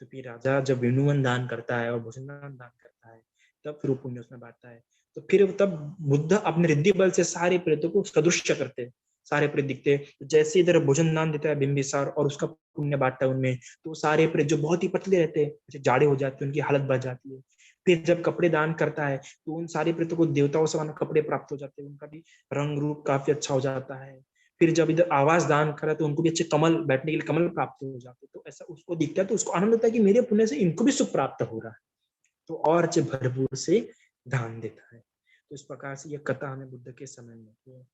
तो फिर राजा जब वेणुवन दान करता है और भोजनान दान करता है, तब फिर वो पुण्य उसमें बांटता है। तो फिर तब बुद्ध अपने रिद्धि बल से सारे प्रेतों को सदृश्य करते हैं, सारे प्रेत दिखते हैं। जैसे इधर भोजन दान देता है बिंबिसार और उसका पुण्य बांटता है उनमें, तो सारे प्रेत जो बहुत ही पतले रहते हैं, जैसे जाड़े हो जाते हैं, उनकी हालत बढ़ जाती है। फिर जब कपड़े दान करता है तो उन सारे प्रेतों को देवताओं समान कपड़े प्राप्त हो जाते हैं, उनका भी रंग रूप काफी अच्छा हो जाता है। फिर जब इधर आवास दान करा तो उनको भी अच्छे कमल, बैठने के लिए कमल प्राप्त हो जाते हैं, तो ऐसा उसको दिखता है, तो उसको आनंद होता है कि मेरे पुण्य से इनको भी सुख प्राप्त हो रहा है, तो और अच्छे भरपूर से दान देता है। तो इस प्रकार से ये कथा हमें बुद्ध के समय में है।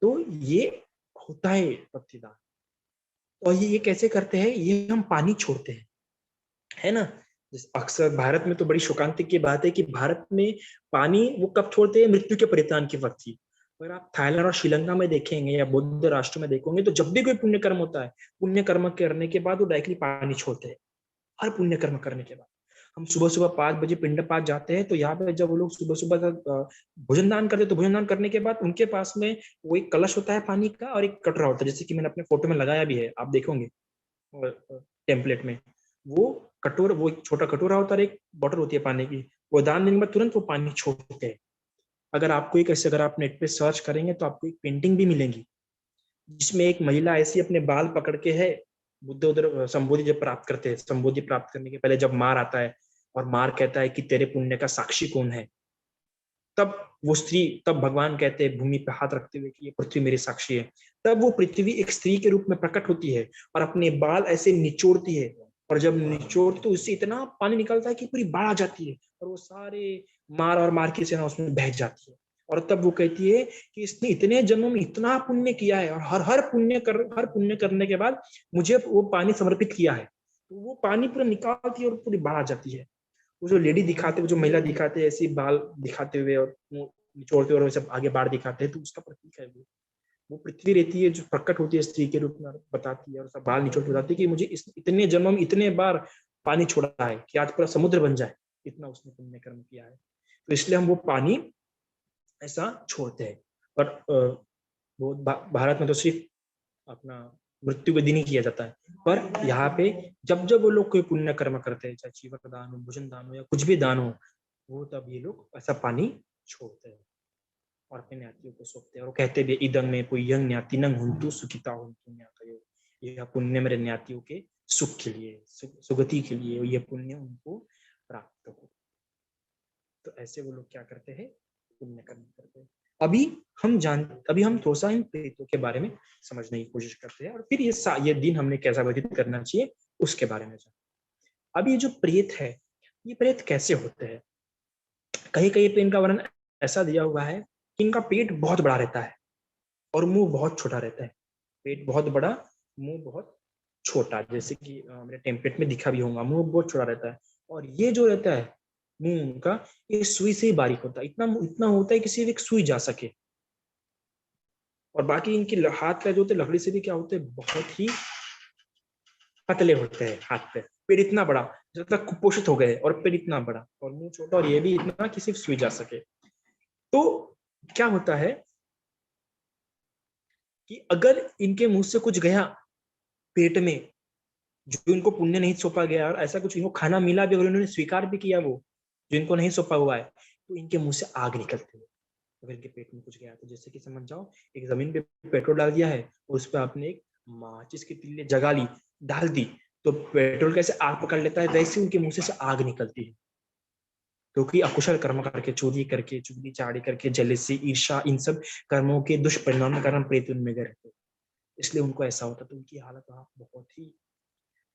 तो ये होता है भक्तिदान। और ये कैसे करते हैं, ये हम पानी छोड़ते हैं, है ना। अक्सर भारत में तो बड़ी शोकांतिक की बात है कि भारत में पानी वो कब छोड़ते हैं, मृत्यु के परित्राण के वक्त ही। अगर आप थाईलैंड और श्रीलंका में देखेंगे या बौद्ध राष्ट्र में देखोगे, तो जब भी कोई पुण्य कर्म होता है, पुण्य कर्म करने के बाद वो डायरेक्टली पानी छोड़ते हैं, हर पुण्य कर्म करने के बाद। हम सुबह सुबह 5 बजे पिंड पात जाते हैं, तो यहाँ पे जब वो लोग सुबह सुबह का भोजन दान करते हैं, तो भोजन दान करने के बाद उनके पास में वो एक कलश होता है पानी का और एक कटोरा होता है, जैसे कि मैंने अपने फोटो में लगाया भी है, आप देखोगे टेम्पलेट में। वो कटोरा, वो एक छोटा कटोरा होता है, एक बॉटल होती है पानी की, वो दान देने के बाद तुरंत वो पानी छोड़ते हैं। अगर आपको एक ऐसे, अगर आप नेट पे सर्च करेंगे तो आपको एक पेंटिंग भी मिलेगी, जिसमें एक महिला ऐसी अपने बाल पकड़ के है, बुद्ध उधर संबोधि जब प्राप्त करते हैं, संबोधि प्राप्त करने के पहले जब मार आता है और मार कहता है कि तेरे पुण्य का साक्षी कौन है, तब वो स्त्री, तब भगवान कहते हैं भूमि पे हाथ रखते हुए कि ये पृथ्वी मेरी साक्षी है। तब वो पृथ्वी एक स्त्री के रूप में प्रकट होती है और अपने बाल ऐसे निचोड़ती है, और जब निचोड़ती तो उससे इतना पानी निकलता है कि पूरी बाढ़ आ जाती है, और वो सारे मार और मार की सेना उसमें बह जाती है। और तब वो कहती है कि इसने इतने जन्मों में इतना पुण्य किया है, और हर पुण्य करने के बाद मुझे वो पानी समर्पित किया है, तो वो पानी पूरा निकालती है और पूरी बाढ़ आ जाती है। वो जो लेडी दिखाते, वो जो महिला दिखाते हैं ऐसी बाल दिखाते हुए और मुंह निचोड़ते हुए और सब आगे बाढ़ दिखाते हैं, तो उसका प्रतीक है वो पृथ्वी रहती है जो प्रकट होती है स्त्री के रूप में, बताती है और सब बाल निचोड़ के बताती है कि मुझे इस इतने जन्मों में इतने बार पानी छोड़ा है कि आज पूरा समुद्र बन जाए, इतना उसने पुण्य कर्म किया है। तो इसलिए हम वो पानी ऐसा छोड़ते हैं। और वो भारत में तो सिर्फ अपना मृत्यु के दिन ही किया जाता है, पर यहाँ पे जब जब वो लोग कोई पुण्य कर्म करते हैं, चाहे चीवक दान हो, भोजन दान हो या कुछ भी दान हो, वो तब ये लोग ऐसा पानी छोड़ते हैं और अपने न्यातियों को सौंपते हैं। और वो कहते भी इदं में कोई यंग न्याति नंग हुंतु सुखिता हुंतु न्यातयो, यह पुण्य मेरे न्यातियों के सुख के लिए, सुगति के लिए ये पुण्य उनको प्राप्त हो। तो ऐसे वो लोग क्या करते हैं, पुण्य कर्म करते हैं। अभी हम थोड़ा सा इन प्रेतों के बारे में समझने की कोशिश करते हैं, और फिर ये दिन हमने कैसा व्यतीत करना चाहिए उसके बारे में। अब ये जो प्रेत है, ये प्रेत कैसे होते हैं। कहीं कहीं पे इनका वर्णन ऐसा दिया हुआ है कि इनका पेट बहुत बड़ा रहता है और मुंह बहुत छोटा रहता है। पेट बहुत बड़ा, मुंह बहुत छोटा, जैसे कि मेरे टेम्पलेट में दिखा भी होगा, मुंह बहुत छोटा रहता है। और ये जो रहता है मुंह उनका, ये सुई से ही बारीक होता है, इतना इतना होता है किसी भी एक सुई जा सके। और बाकी इनके हाथ पैर जो होते हैं लकड़ी से भी क्या होते हैं, बहुत ही पतले होते हैं हाथ पैर। पेड़ इतना बड़ा, जब तक कुपोषित हो गए, और पेड़ इतना बड़ा और मुंह छोटा, और ये भी इतना कि सिर्फ सुई जा सके। तो क्या होता है कि अगर इनके मुंह से कुछ गया पेट में, जो इनको पुण्य नहीं सौंपा गया और ऐसा कुछ इनको खाना मिला भी, अगर इन्होंने स्वीकार भी किया वो जो इनको नहीं सौंपा हुआ है, तो इनके मुंह से आग निकलती है अगर इनके पेट में कुछ गया तो। जैसे कि समझ जाओ, एक जमीन पे पेट्रोल डाल दिया है और उस पर आपने एक माचिस की तिल्ली जगा ली, डाल दी, तो पेट्रोल कैसे आग पकड़ लेता है, वैसे उनके मुंह से आग निकलती है, क्योंकि अकुशल कर्म करके, चोरी करके, चुगली चाड़ी करके, जेलेसी, ईर्षा, इन सब कर्मों के दुष्परिणाम के कारण प्रेत उनमें गए रहते, इसलिए उनको ऐसा होता। तो उनकी हालत बहुत ही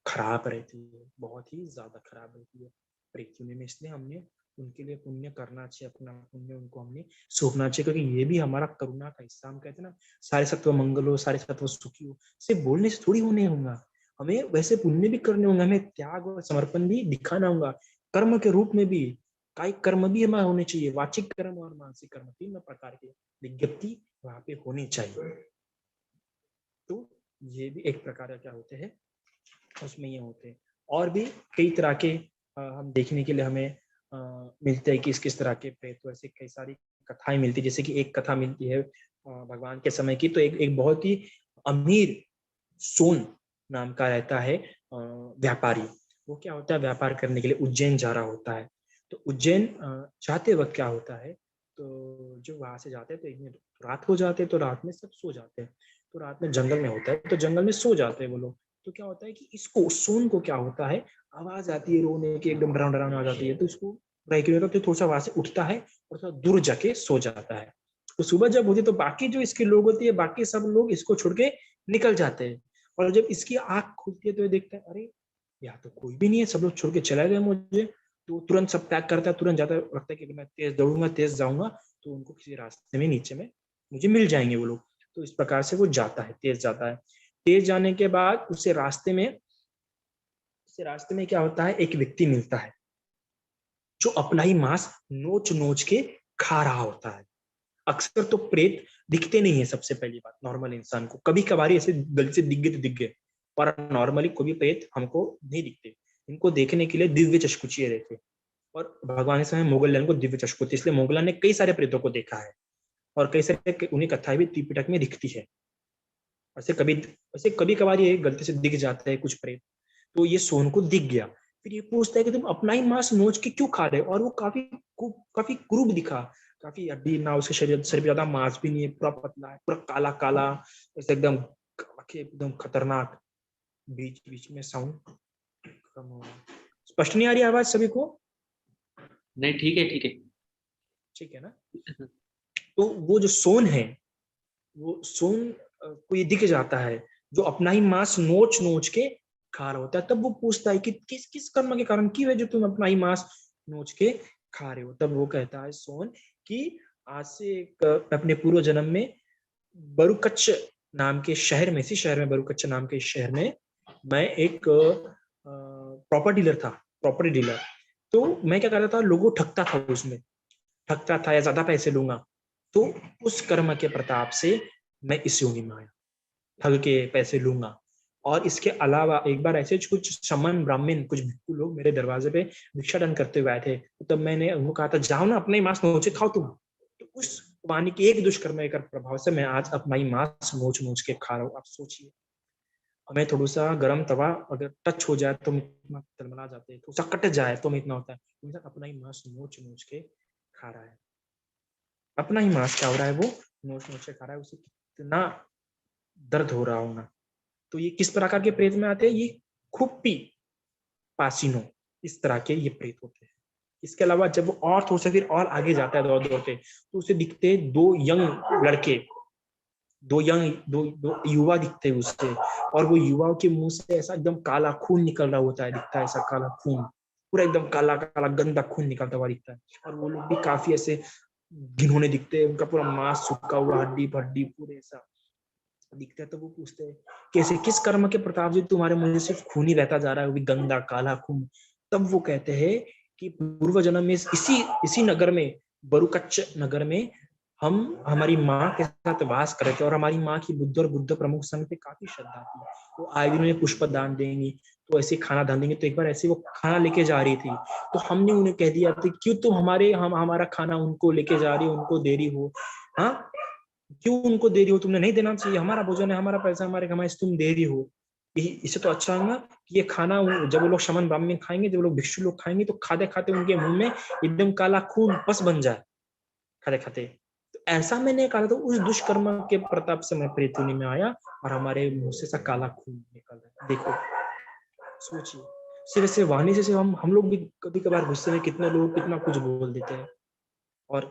खराब रहती है, बहुत ही ज्यादा खराब रहती है प्रेत में। इसलिए हमने उनके लिए पुण्य करना चाहिए, अपना पुण्य उनको हमने सौंपना चाहिए, क्योंकि ये भी हमारा करुणा का हिस्सा। हम कहते हैं ना, सारे सत्व मंगल हो, सारे सत्व सुखी हो, सिर्फ बोलने से थोड़ी होने होगा, हमें वैसे पुण्य भी करने होंगे, हमें त्याग और समर्पण भी दिखाना होगा कर्म के रूप में भी। कायिक कर्म भी हमारे होने चाहिए, वाचिक कर्म और मानसिक कर्म, तीन प्रकार की विज्ञप्ति वहां पे होनी चाहिए। तो ये भी एक प्रकार का क्या होते हैं, उसमें ये होते हैं। और भी कई तरह के हम देखने के लिए हमें मिलते हैं कि किस तरह के प्रेत, तो ऐसे कई सारी कथाएं मिलती है। जैसे कि एक कथा मिलती है भगवान के समय की, तो एक बहुत ही अमीर सोन नाम का रहता है व्यापारी। वो क्या होता है, व्यापार करने के लिए उज्जैन जा रहा होता है। तो उज्जैन जाते वक्त क्या होता है, तो जो वहां से जाते हैं तो एक दिन रात हो जाते हैं, तो रात में सब सो जाते हैं। तो रात में जंगल में होता है, तो जंगल में सो जाते हैं वो लोग। तो क्या होता है कि इसको सोन को क्या होता है, आवाज आती है रोने की, एकदम डरावना डरावना आवाज आती है, तो उसको तो थोड़ा सा वहां से उठता है और थोड़ा दूर जाके सो जाता है। तो सुबह जब होती है तो बाकी जो इसके लोग होती है, बाकी सब लोग इसको छोड़ के निकल जाते हैं। और जब इसकी आंख खुलती है तो ये देखता है, अरे यहाँ तो कोई भी नहीं है, सब लोग छोड़ के चले गए मुझे। तो तुरंत सब पैक करता है, तुरंत जाता है, लगता है कि मैं तेज दौड़ूंगा, तेज जाऊंगा, तो उनको किसी रास्ते में नीचे में मुझे मिल जाएंगे वो लोग। तो इस प्रकार से वो जाता है, तेज जाता है। तेज जाने के बाद उसे रास्ते में क्या होता है, एक व्यक्ति मिलता है जो अपना ही मांस नोच नोच के खा रहा होता है। अक्सर तो प्रेत दिखते नहीं है, सबसे पहली बात नॉर्मल इंसान को, कभी कभार ऐसे गलती से दिख गए तो दिख गए, पर नॉर्मली कोई भी प्रेत हमको नहीं दिखते। इनको देखने के लिए दिव्य चक्षु चाहिए रहते, और भगवान के समय मोगल को दिव्य चक्षु थी, इसलिए मोगल ने कई सारे प्रेतों को देखा है, और कई सारे उन्हें कथाएं भी त्रिपिटक में दिखती है। वैसे कभी कभार ये गलती से दिख जाता है कुछ प्रेत। तो ये सोन को दिख गया, फिर ये पूछता है कि तुम अपना ही मांस नोच के क्यों खा रहे हो, और वो काफी क्रूर दिखा, काफी हड्डी ना, उसके शरीर पे ज्यादा मांस भी नहीं है, पूरा पतला है, पूरा काला काला, ऐसे एकदम एकदम खतरनाक। बीच बीच में साउंड कम हो रहा है, स्पष्ट नहीं आ रही आवाज सभी को? नहीं, ठीक है, ठीक है। ठीक है ना? तो वो जो सोन है, वो सोन को ये दिख जाता है, जो अपना ही मांस नोच नोच के खा रहा होता है। तब वो पूछता है कि किस किस कर्म के कारण की है जो तुम अपना ही मांस नोच के खा रहे हो। तब वो कहता है सोन कि आज से अपने पूर्व जन्म में बरुकच्छ नाम के शहर में, इसी शहर में, बरुकच्छ नाम के शहर में मैं एक प्रॉपर्टी डीलर था, प्रॉपर्टी डीलर। तो मैं क्या करता था, लोगों ठगता था, उसमें ठगता था या ज्यादा पैसे लूंगा। तो उस कर्म के प्रताप से मैं इस योनि में आया, ठग के पैसे लूंगा। और इसके अलावा एक बार ऐसे कुछ शमन ब्राह्मण, कुछ भिक्षु लोग मेरे दरवाजे पे भिक्षाटन करते हुए आए थे। तो तब मैंने उनको कहा था, जाओ ना अपना ही मांस नोचे खाओ तुम। तो उस वाणी के एक दुष्कर्म के प्रभाव से मैं आज अपना ही मांस नोच नोच के खा रहा हूँ। आप सोचिए, हमें थोड़ा सा गर्म तवा अगर टच हो जाए तो इतना तलमला जाते हैं, थोड़ा सा कट जाए तो इतना होता है। इंसान अपना ही मांस नोच नोच के खा रहा है, अपना ही मांस क्या हो रहा है, वो नोच नोच के खा रहा है, उसे कितना दर्द हो रहा होगा। तो ये किस प्रकार के प्रेत में आते हैं, ये खुप्पी पासिनो, इस तरह के ये प्रेत होते हैं। इसके अलावा जब वो और थोड़ा सा फिर और आगे जाता है दौड़ दौड़ते, तो उसे दिखते दो यंग लड़के, दो युवा दिखते हैं उससे, और वो युवाओं के मुंह से ऐसा एकदम काला खून निकल रहा होता है, दिखता है ऐसा काला खून, पूरा एकदम काला काला गंदा खून निकलता हुआ दिखता है। और वो लोग भी काफी ऐसे घिनौने दिखते हैं, उनका पूरा मांस सूखा हुआ, हड्डी भड्डी पूरे ऐसा दिखता है। तो वो पूछते हैं, कैसे किस कर्म के प्रताप से तुम्हारे मुंह से सिर्फ खून ही रहता जा रहा है, वो भी गंदा काला खून। तब वो कहते हैं कि पूर्व जन्म में इसी नगर में, बरुकच्छ नगर में, हम हमारी माँ के साथ वास कर रहे थे, और हमारी माँ की बुद्ध और बुद्ध प्रमुख संघ पे काफी श्रद्धा थी। तो आए दिन उन्हें पुष्प दान देंगी, तो ऐसे खाना दान देंगे। तो एक बार ऐसे वो खाना लेके जा रही थी, तो हमने उन्हें कह दिया था, क्यों तुम हमारा खाना उनको लेके जा रही हो, उनको दे रही हो, हाँ क्यों उनको दे रही हो, तुमने नहीं देना चाहिए, हमारा भोजन है, हमारा पैसा, हमारे कमाई से तुम दे रही हो। इससे तो अच्छा होगा कि ये खाना जब वो लोग शमन ब्राह्मण खाएंगे, जब लोग भिक्षु लोग खाएंगे, तो खाते खाते उनके मुंह में एकदम काला खून पस बन जाए खाते खाते। तो ऐसा मैंने कहा था, उस दुष्कर्म के प्रताप से मैं प्रेत योनि में आया और हमारे मुंह से सा काला खून निकल रहा है। देखो, सोचिए, सिर्फ ऐसे वाणी से हम लोग भी कभी कभार गुस्से में कितने लोग कितना कुछ बोल देते हैं, और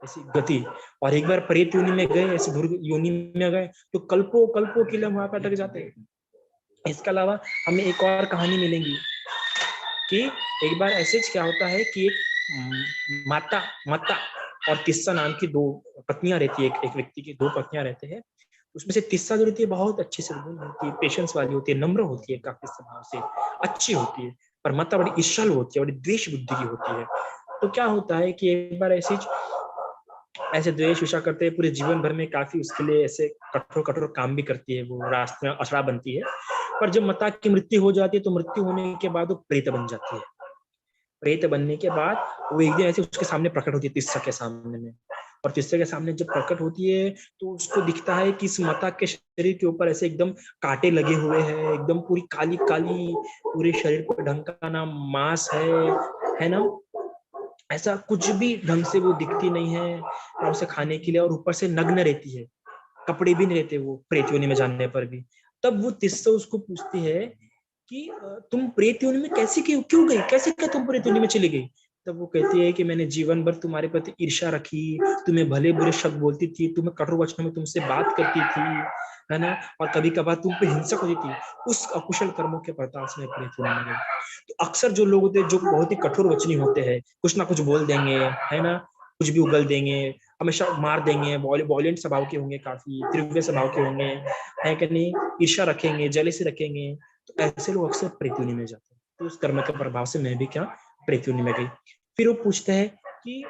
ऐसी गति। और एक बार प्रेत योनि में गए, ऐसे भूर योनि में गए, तो कल्पों कल्पों के लिए वहां पर अटक जाते हैं। इसके अलावा हमें एक और कहानी मिलेगी कि एक बार ऐसे क्या होता है कि एक माता माता और तिस्सा नाम की दो पत्नियां रहती है। एक व्यक्ति की दो पत्नियां रहते हैं। उसमें से तिस्सा जो रहती है बहुत अच्छी से होती है, पेशेंस वाली होती है, नम्र होती है, काफी स्वभाव से अच्छी होती है। पर माता बड़ी ईर्ष्यालु होती है, बड़ी द्वेष बुद्धि की होती है। तो क्या होता है कि एक बार ऐसे द्वेष विषा करते हैं, पूरे जीवन भर में काफी उसके लिए ऐसे कठोर कठोर काम भी करती है, वो रास्ते में अछड़ा बनती है। पर जब माता की मृत्यु हो जाती है, तो मृत्यु होने के बाद वो प्रेत बन जाती है। प्रेत बनने के बाद वो एक दिन ऐसे उसके सामने प्रकट होती है, तिस्सा के सामने में। और तिस्सा के सामने जब प्रकट होती है, तो उसको दिखता है कि इस माता के शरीर के ऊपर ऐसे एकदम कांटे लगे हुए हैं, एकदम पूरी काली काली, पूरे शरीर पर ढंग का ना मांस है ना, ऐसा कुछ भी ढंग से वो दिखती नहीं है ना उसे खाने के लिए, और ऊपर से नग्न रहती है, कपड़े भी नहीं रहते वो प्रेत योनि में जाने पर भी। तब वो तिस्सा उसको पूछती है कि तुम प्रेत योनि में कैसे क्यों गई, कैसे क्या तुम प्रेत योनि में चली गई? तब वो कहती है कि मैंने जीवन भर तुम्हारे प्रति ईर्ष्या रखी, तुम्हें भले बुरे शब्द बोलती थी, तुम्हें कठोर वचनों में तुमसे बात करती थी, है ना, और कभी कभार तुम पे हिंसक होती थी। उस अकुशल कर्मों के प्रताप से मैं प्रेत योनि में गई। तो अक्सर जो लोग होते हैं, जो बहुत ही कठोर वचनी होते हैं, कुछ ना कुछ बोल देंगे, है ना, कुछ भी उगल देंगे, हमेशा मार देंगे, वॉयलेंट स्वभाव के होंगे, काफी तीव्र स्वभाव के होंगे, है कि नहीं, ईर्ष्या रखेंगे, जेलसी रखेंगे, तो ऐसे लोग अक्सर प्रेत योनि में जाते हैं। तो उस कर्म के प्रभाव से मैं भी क्या प्रेत योनि में गई। फिर वो पूछते हैं कि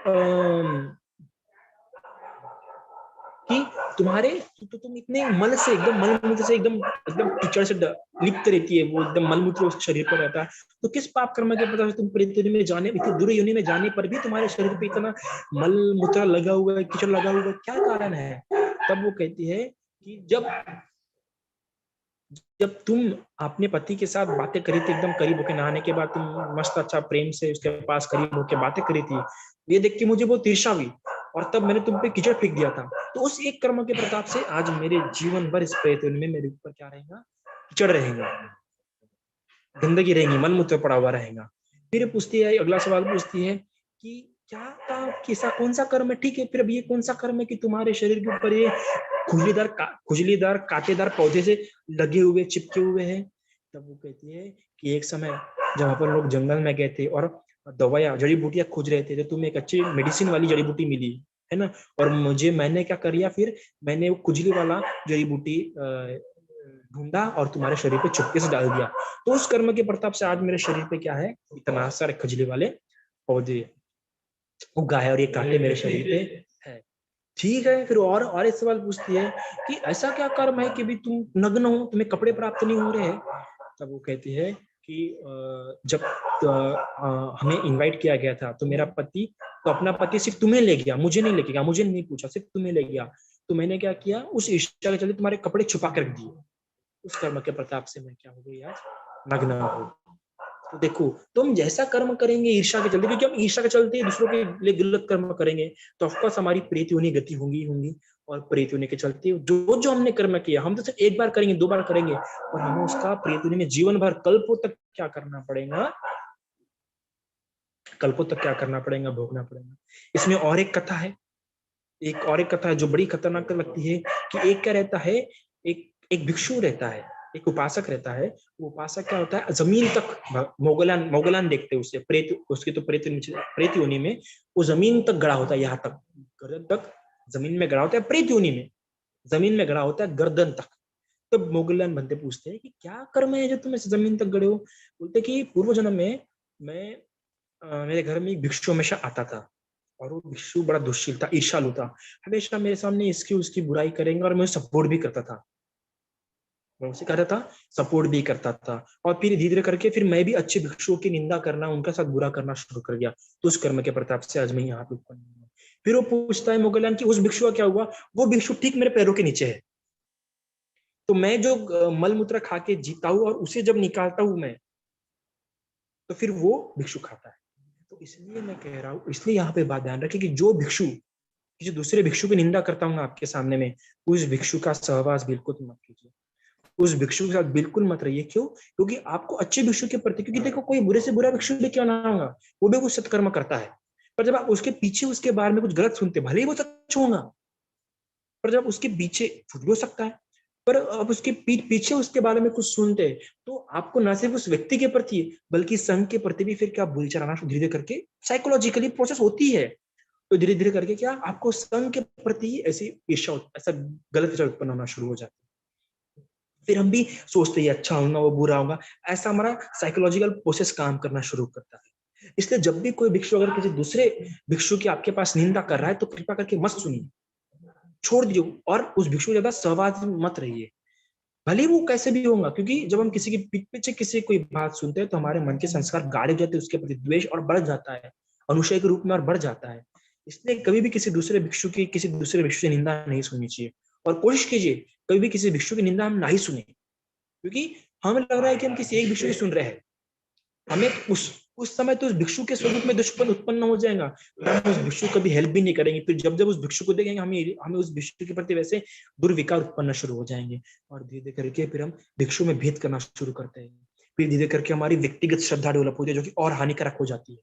तुम्हारे तो तुम इतने मल से एकदम मल मूत्र से एकदम एकदम कीचड़ से लिप्त रहती है, वो एकदम मल मूत्र उस शरीर पर रहता है, तो किस पाप कर्म के प्रभाव से तुम प्रेत योनि में जाने, इतनी दूर योनि में जाने पर भी तुम्हारे शरीर पे इतना मल मूत्र लगा हुआ है, कीचड़ लगा हुआ है, क्या कारण है? तब वो कहती है कि जब जब तुम अपने पति के साथ बातें करी थी, एकदम करीब होके नहाने के बाद तुम मस्त अच्छा प्रेम से उसके पास करीब होके बातें करी थी, ये देख के मुझे बहुत ईर्ष्या हुई, और तब मैंने तुम पे कीचड़ फेंक दिया था। तो उस एक कर्म के प्रताप से आज मेरे जीवन भर इस प्रेत योनि में मेरे ऊपर क्या रहेगा, कीचड़ रहेगा, गंदगी रहेगी, मल मूत्र पड़ा हुआ रहेगा। फिर पूछती है, अगला सवाल पूछती है कि क्या था, कैसा कौन सा कर्म है? ठीक है, फिर अब ये कौन सा कर्म है कि तुम्हारे शरीर के ऊपर ये खुजलीदार कांटेदार पौधे से लगे हुए चिपके हुए हैं? तब वो कहती है कि एक समय जब अपन लोग जंगल में गए थे और दवाइयां जड़ी बूटियां खोज रहे थे, तो तुम्हें एक अच्छी मेडिसिन वाली जड़ी बूटी मिली, है ना, और मैंने क्या कर लिया, फिर मैंने वो खुजली वाला जड़ी बूटी ढूंढा और तुम्हारे शरीर पे चुपके से डाल दिया। तो उस कर्म के प्रताप से आज मेरे शरीर पे क्या है, इतना सारे खुजली वाले पौधे उगा है, और ये कांटे मेरे शरीर पे है। ठीक है, फिर और एक सवाल पूछती है कि ऐसा क्या कर्म है कि भी तुम नग्न हो, तुम्हें कपड़े प्राप्त नहीं हो रहे हैं? तब वो कहती है कि जब हमें इनवाइट किया गया था, तो मेरा पति, तो अपना पति सिर्फ तुम्हें ले गया, मुझे नहीं लेके गया, मुझे नहीं पूछा, सिर्फ तुम्हें ले गया। तो मैंने क्या किया, उस ईर्ष्या के चलते तुम्हारे कपड़े छुपा कर रख दिए। उस कर्म के प्रताप से मैं क्या हो गई, आज नग्न हो। तो देखो, तुम जैसा कर्म करेंगे ईर्ष्या के चलते, क्योंकि हम ईर्ष्या के चलते दूसरों के लिए गलत कर्म करेंगे, तो ऑफकोर्स हमारी प्रेत योनि गति होंगी। और प्रेत योनि के चलते जो जो हमने कर्म किया, हम तो सिर्फ एक बार करेंगे, दो बार करेंगे, और हमें उसका प्रेत योनि में जीवन भर कल्पों तक क्या करना पड़ेगा, कल्पों तक क्या करना पड़ेगा, भोगना पड़ेगा। इसमें और एक कथा है, एक कथा है जो बड़ी खतरनाक लगती है कि एक क्या रहता है, एक एक भिक्षु रहता है, एक उपासक रहता है। वो उपासक क्या होता है, जमीन तक मोगलान मोगलान देखते हैं उसे, प्रेत उसकी तो प्रेत योनि में वो जमीन तक गड़ा होता है, यहाँ तक गर्दन तक जमीन में गड़ा होता है, प्रेत योनि में जमीन में गड़ा होता है गर्दन तक। तब मोगलान बनते पूछते हैं कि क्या कर्म है जो तुम ऐसे जमीन तक गड़े हो? बोलते कि पूर्व जन्म में मैं मेरे घर में एक भिक्षु हमेशा आता था, और वो भिक्षु बड़ा दुश्शील था, ईर्ष्यालु था, हमेशा मेरे सामने इसकी उसकी बुराई करेंगे, और मैं सपोर्ट भी करता था, मैं उसे कहता था, सपोर्ट भी करता था। और फिर धीरे धीरे करके फिर मैं भी अच्छे भिक्षुओं की निंदा करना, उनका साथ बुरा करना शुरू कर दिया। तो उस कर्म के प्रताप से आज मैं यहाँ पे उत्पन्न हुआ। फिर वो पूछता है मोगलान कि उस भिक्षु का क्या हुआ? वो भिक्षु ठीक मेरे पैरों के नीचे है, तो मैं जो मल मूत्र खा के जीता हूँ और उसे जब निकालता हूँ मैं, तो फिर वो भिक्षु खाता है। तो इसलिए मैं कह रहा हूँ, इसलिए यहाँ पे बात ध्यान रखिए कि जो भिक्षु किसी दूसरे भिक्षु की निंदा करता हूँ आपके सामने में, उस भिक्षु का सहवास बिल्कुल मत कीजिए, उस भिक्षु के साथ बिल्कुल मत रहिए। क्यों? क्योंकि आपको अच्छे भिक्षु के प्रति, क्योंकि देखो कोई बुरे से बुरा भिक्षु भी क्यों ना होगा, वो भी कुछ सत्कर्म करता है, पर जब आप उसके पीछे उसके बारे में कुछ गलत सुनते, भले ही वो सच होगा, पर जब उसके पीछे झूठ भी हो सकता है, पर अब उसके पीछे उसके बारे में कुछ सुनते, तो आपको न सिर्फ उस व्यक्ति के प्रति बल्कि संघ के प्रति भी फिर क्या बोलचाल आना धीरे धीरे करके साइकोलॉजिकली प्रोसेस होती है। तो धीरे धीरे करके क्या आपको संघ के प्रति ऐसी ईर्ष्या, ऐसा गलत विचार उत्पन्न होना शुरू हो जाता है। फिर हम भी सोचते हैं अच्छा होगा वो बुरा होगा, ऐसा हमारा साइकोलॉजिकल प्रोसेस काम करना शुरू करता है। इसलिए जब भी कोई भिक्षु अगर किसी दूसरे भिक्षु की आपके पास निंदा कर रहा है, तो कृपा करके मत सुनिए, छोड़ दीजिए और उस भिक्षु के ज्यादा सहवास मत रहिए, भले वो कैसे भी होगा। क्योंकि जब हम किसी की पीठ पीछे किसी कोई बात सुनते हैं, तो हमारे मन के संस्कार गाढ़े हो जाते हैं, उसके प्रति द्वेष और बढ़ जाता है, अनुशय के रूप में और बढ़ जाता है। इसलिए कभी भी किसी दूसरे भिक्षु की किसी दूसरे भिक्षु से निंदा नहीं सुननी चाहिए, और कोशिश कीजिए कभी भी किसी भिक्षु की निंदा हम ना ही सुने, क्योंकि हमें लग रहा है कि हम किसी एक भिक्षु की सुन रहे हैं, हमें उस समय तो उस भिक्षु के स्वरूप में दुष्पन्न उत्पन्न हो जाएगा, तो हम उस भिक्षु को भी हेल्प भी नहीं करेंगे। फिर जब जब उस भिक्षु को देखेंगे, हमें उस भिक्षु के प्रति वैसे दुर्विकार उत्पन्न शुरू हो जाएंगे, और धीरे धीरे करके फिर हम भिक्षु में भेद करना शुरू करते हैं। फिर धीरे करके हमारी व्यक्तिगत श्रद्धा डेवलप होती है, जो कि और हानिकारक हो जाती है।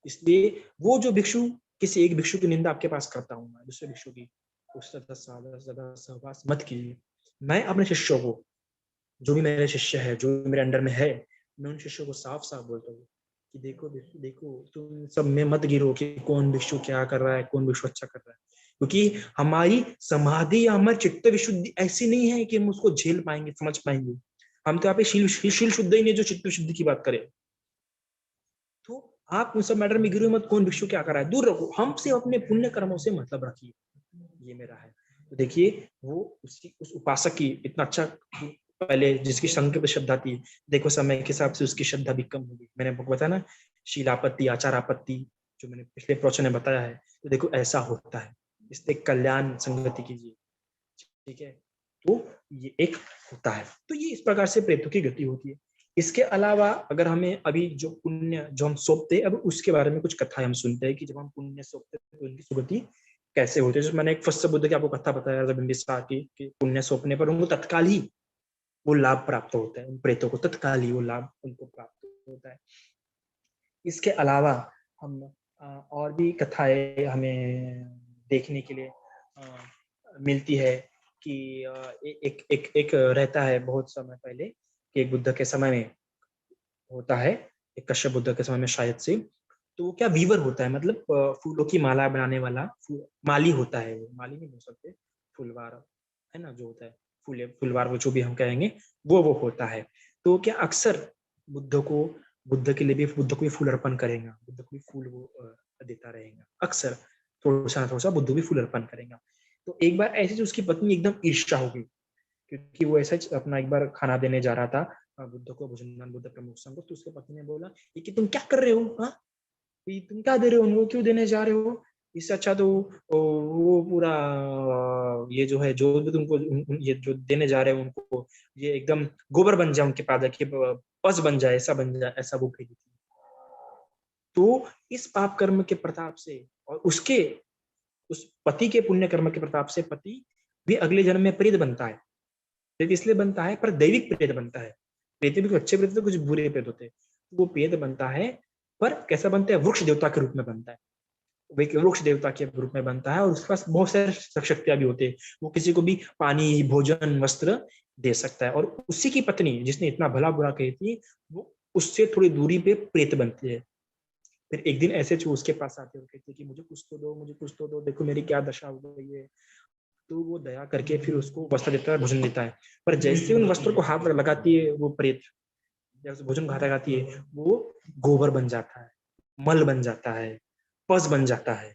इसलिए वो जो भिक्षु किसी एक भिक्षु की निंदा आपके पास करता हूँ, दूसरे भिक्षु की, उससे ज्यादा सहवास मत कीजिए। मैं अपने शिष्यों को, जो भी मेरे शिष्य है, जो मेरे अंडर में है, मैं उन शिष्यों को साफ साफ बोलता हूँ कि देखो भिक्षु, देखो तुम सब में मत गिरो कि कौन भिक्षु क्या कर रहा है, कौन भिक्षु अच्छा कर रहा है, क्योंकि हमारी समाधि या हमारी चित्त विशुद्धि ऐसी नहीं है कि हम उसको झेल पाएंगे, समझ पाएंगे। हम तो यहाँ पे शील शुद्ध ही नहीं, जो चित्त विशुद्धि की बात करें। तो आप उन सब मैटर में गिरो मत, कौन भिक्षु क्या कर रहा है, दूर रखो, हमसे अपने पुण्य कर्मों से मतलब रखिए। ये मेरा है। तो देखिए वो उस उपासक की इतना अच्छा, पहले जिसकी संग पे श्रद्धा थी, देखो समय के हिसाब से उसकी श्रद्धा भी कम होगी। मैंने आपको बताया ना, शीलापत्ति आचारापत्ति, जो मैंने पिछले प्रवचन में बताया है। तो देखो ऐसा होता है, इसलिए कल्याण संगति कीजिए, ठीक है। तो ये एक होता है, तो ये इस प्रकार से प्रेतों की गति होती है। इसके अलावा अगर हमें अभी जो पुण्य जो हम सौंपते, अब उसके बारे में कुछ कथाएं हम सुनते हैं कि जब हम पुण्य सौंपते तो उनकी सुगति कैसे होती है। जैसे मैंने एक फर्स्ट बुद्ध की आपको कथा बताया था, बिंबिसार की, कि पुण्य सौंपने पर उनको तत्काल ही वो लाभ प्राप्त होता है, उन प्रेतों को तत्काल ही वो लाभ उनको प्राप्त होता है। इसके अलावा हम और भी कथाएं हमें देखने के लिए मिलती है कि एक एक एक रहता है बहुत समय पहले, कि एक बुद्ध के समय में होता है, एक कश्यप बुद्ध के समय में शायद से, तो वो क्या वीवर होता है, मतलब फूलों की माला बनाने वाला माली होता है। वो माली नहीं बोल सकते, फुलवार है ना, जो होता है फुलवार, वो जो भी हम कहेंगे, वो होता है। तो क्या अक्सर बुद्ध को बुद्ध के लिए भी बुद्ध को भी फूल अर्पण करेगा, बुद्ध को भी फूल वो देता रहेगा अक्सर, थोड़ा सा बुद्ध भी फूल अर्पण करेगा। तो एक बार ऐसे उसकी पत्नी एकदम ईर्ष्या हो गई, क्योंकि वो ऐसा अपना एक बार खाना देने जा रहा था बुद्ध को, भोजन बुद्ध प्रमुख संघ को। तो उसके पत्नी ने बोला कि तुम क्या कर रहे हो, हाँ तुम क्या दे रहे हो उनको, क्यों देने जा रहे हो, इससे अच्छा तो वो पूरा ये जो है, जो भी तुमको ये जो देने जा रहे हो उनको, ये एकदम गोबर बन जाए, उनके पादा के पस बन जाए, ऐसा बन जाए, ऐसा वो कही थी। तो इस पाप कर्म के प्रताप से और उसके उस पति के पुण्य कर्म के प्रताप से पति भी अगले जन्म में प्रेत बनता है। प्रेत इसलिए बनता है, पर दैविक प्रेत बनता है। प्रेत भी कुछ अच्छे प्रेत होते, कुछ बुरे प्रेत होते। वो प्रेत बनता है, पर कैसा बनता है, वृक्ष देवता के रूप में बनता है। वो एक वृक्ष देवता के रूप में बनता है, और उसके पास बहुत सारे शक्तियां भी होती है। वो किसी को भी पानी, भोजन, वस्त्र दे सकता है। और उसी की पत्नी, जिसने इतना भला बुरा कही थी, वो उससे थोड़ी दूरी पे प्रेत बनती है। फिर एक दिन ऐसे जो उसके पास आते हैं, कहते हैं कि मुझे कुछ तो दो, मुझे कुछ तो दो, देखो मेरी क्या दशा हो गई है। तो वो दया करके फिर उसको वस्त्र देता है, भोजन देता है। पर जैसे उन वस्त्रों को हाथ लगाती है वो प्रेत, जब भोजन खाता लगाती है, वो गोबर बन जाता है, मल बन जाता है, पस बन जाता है।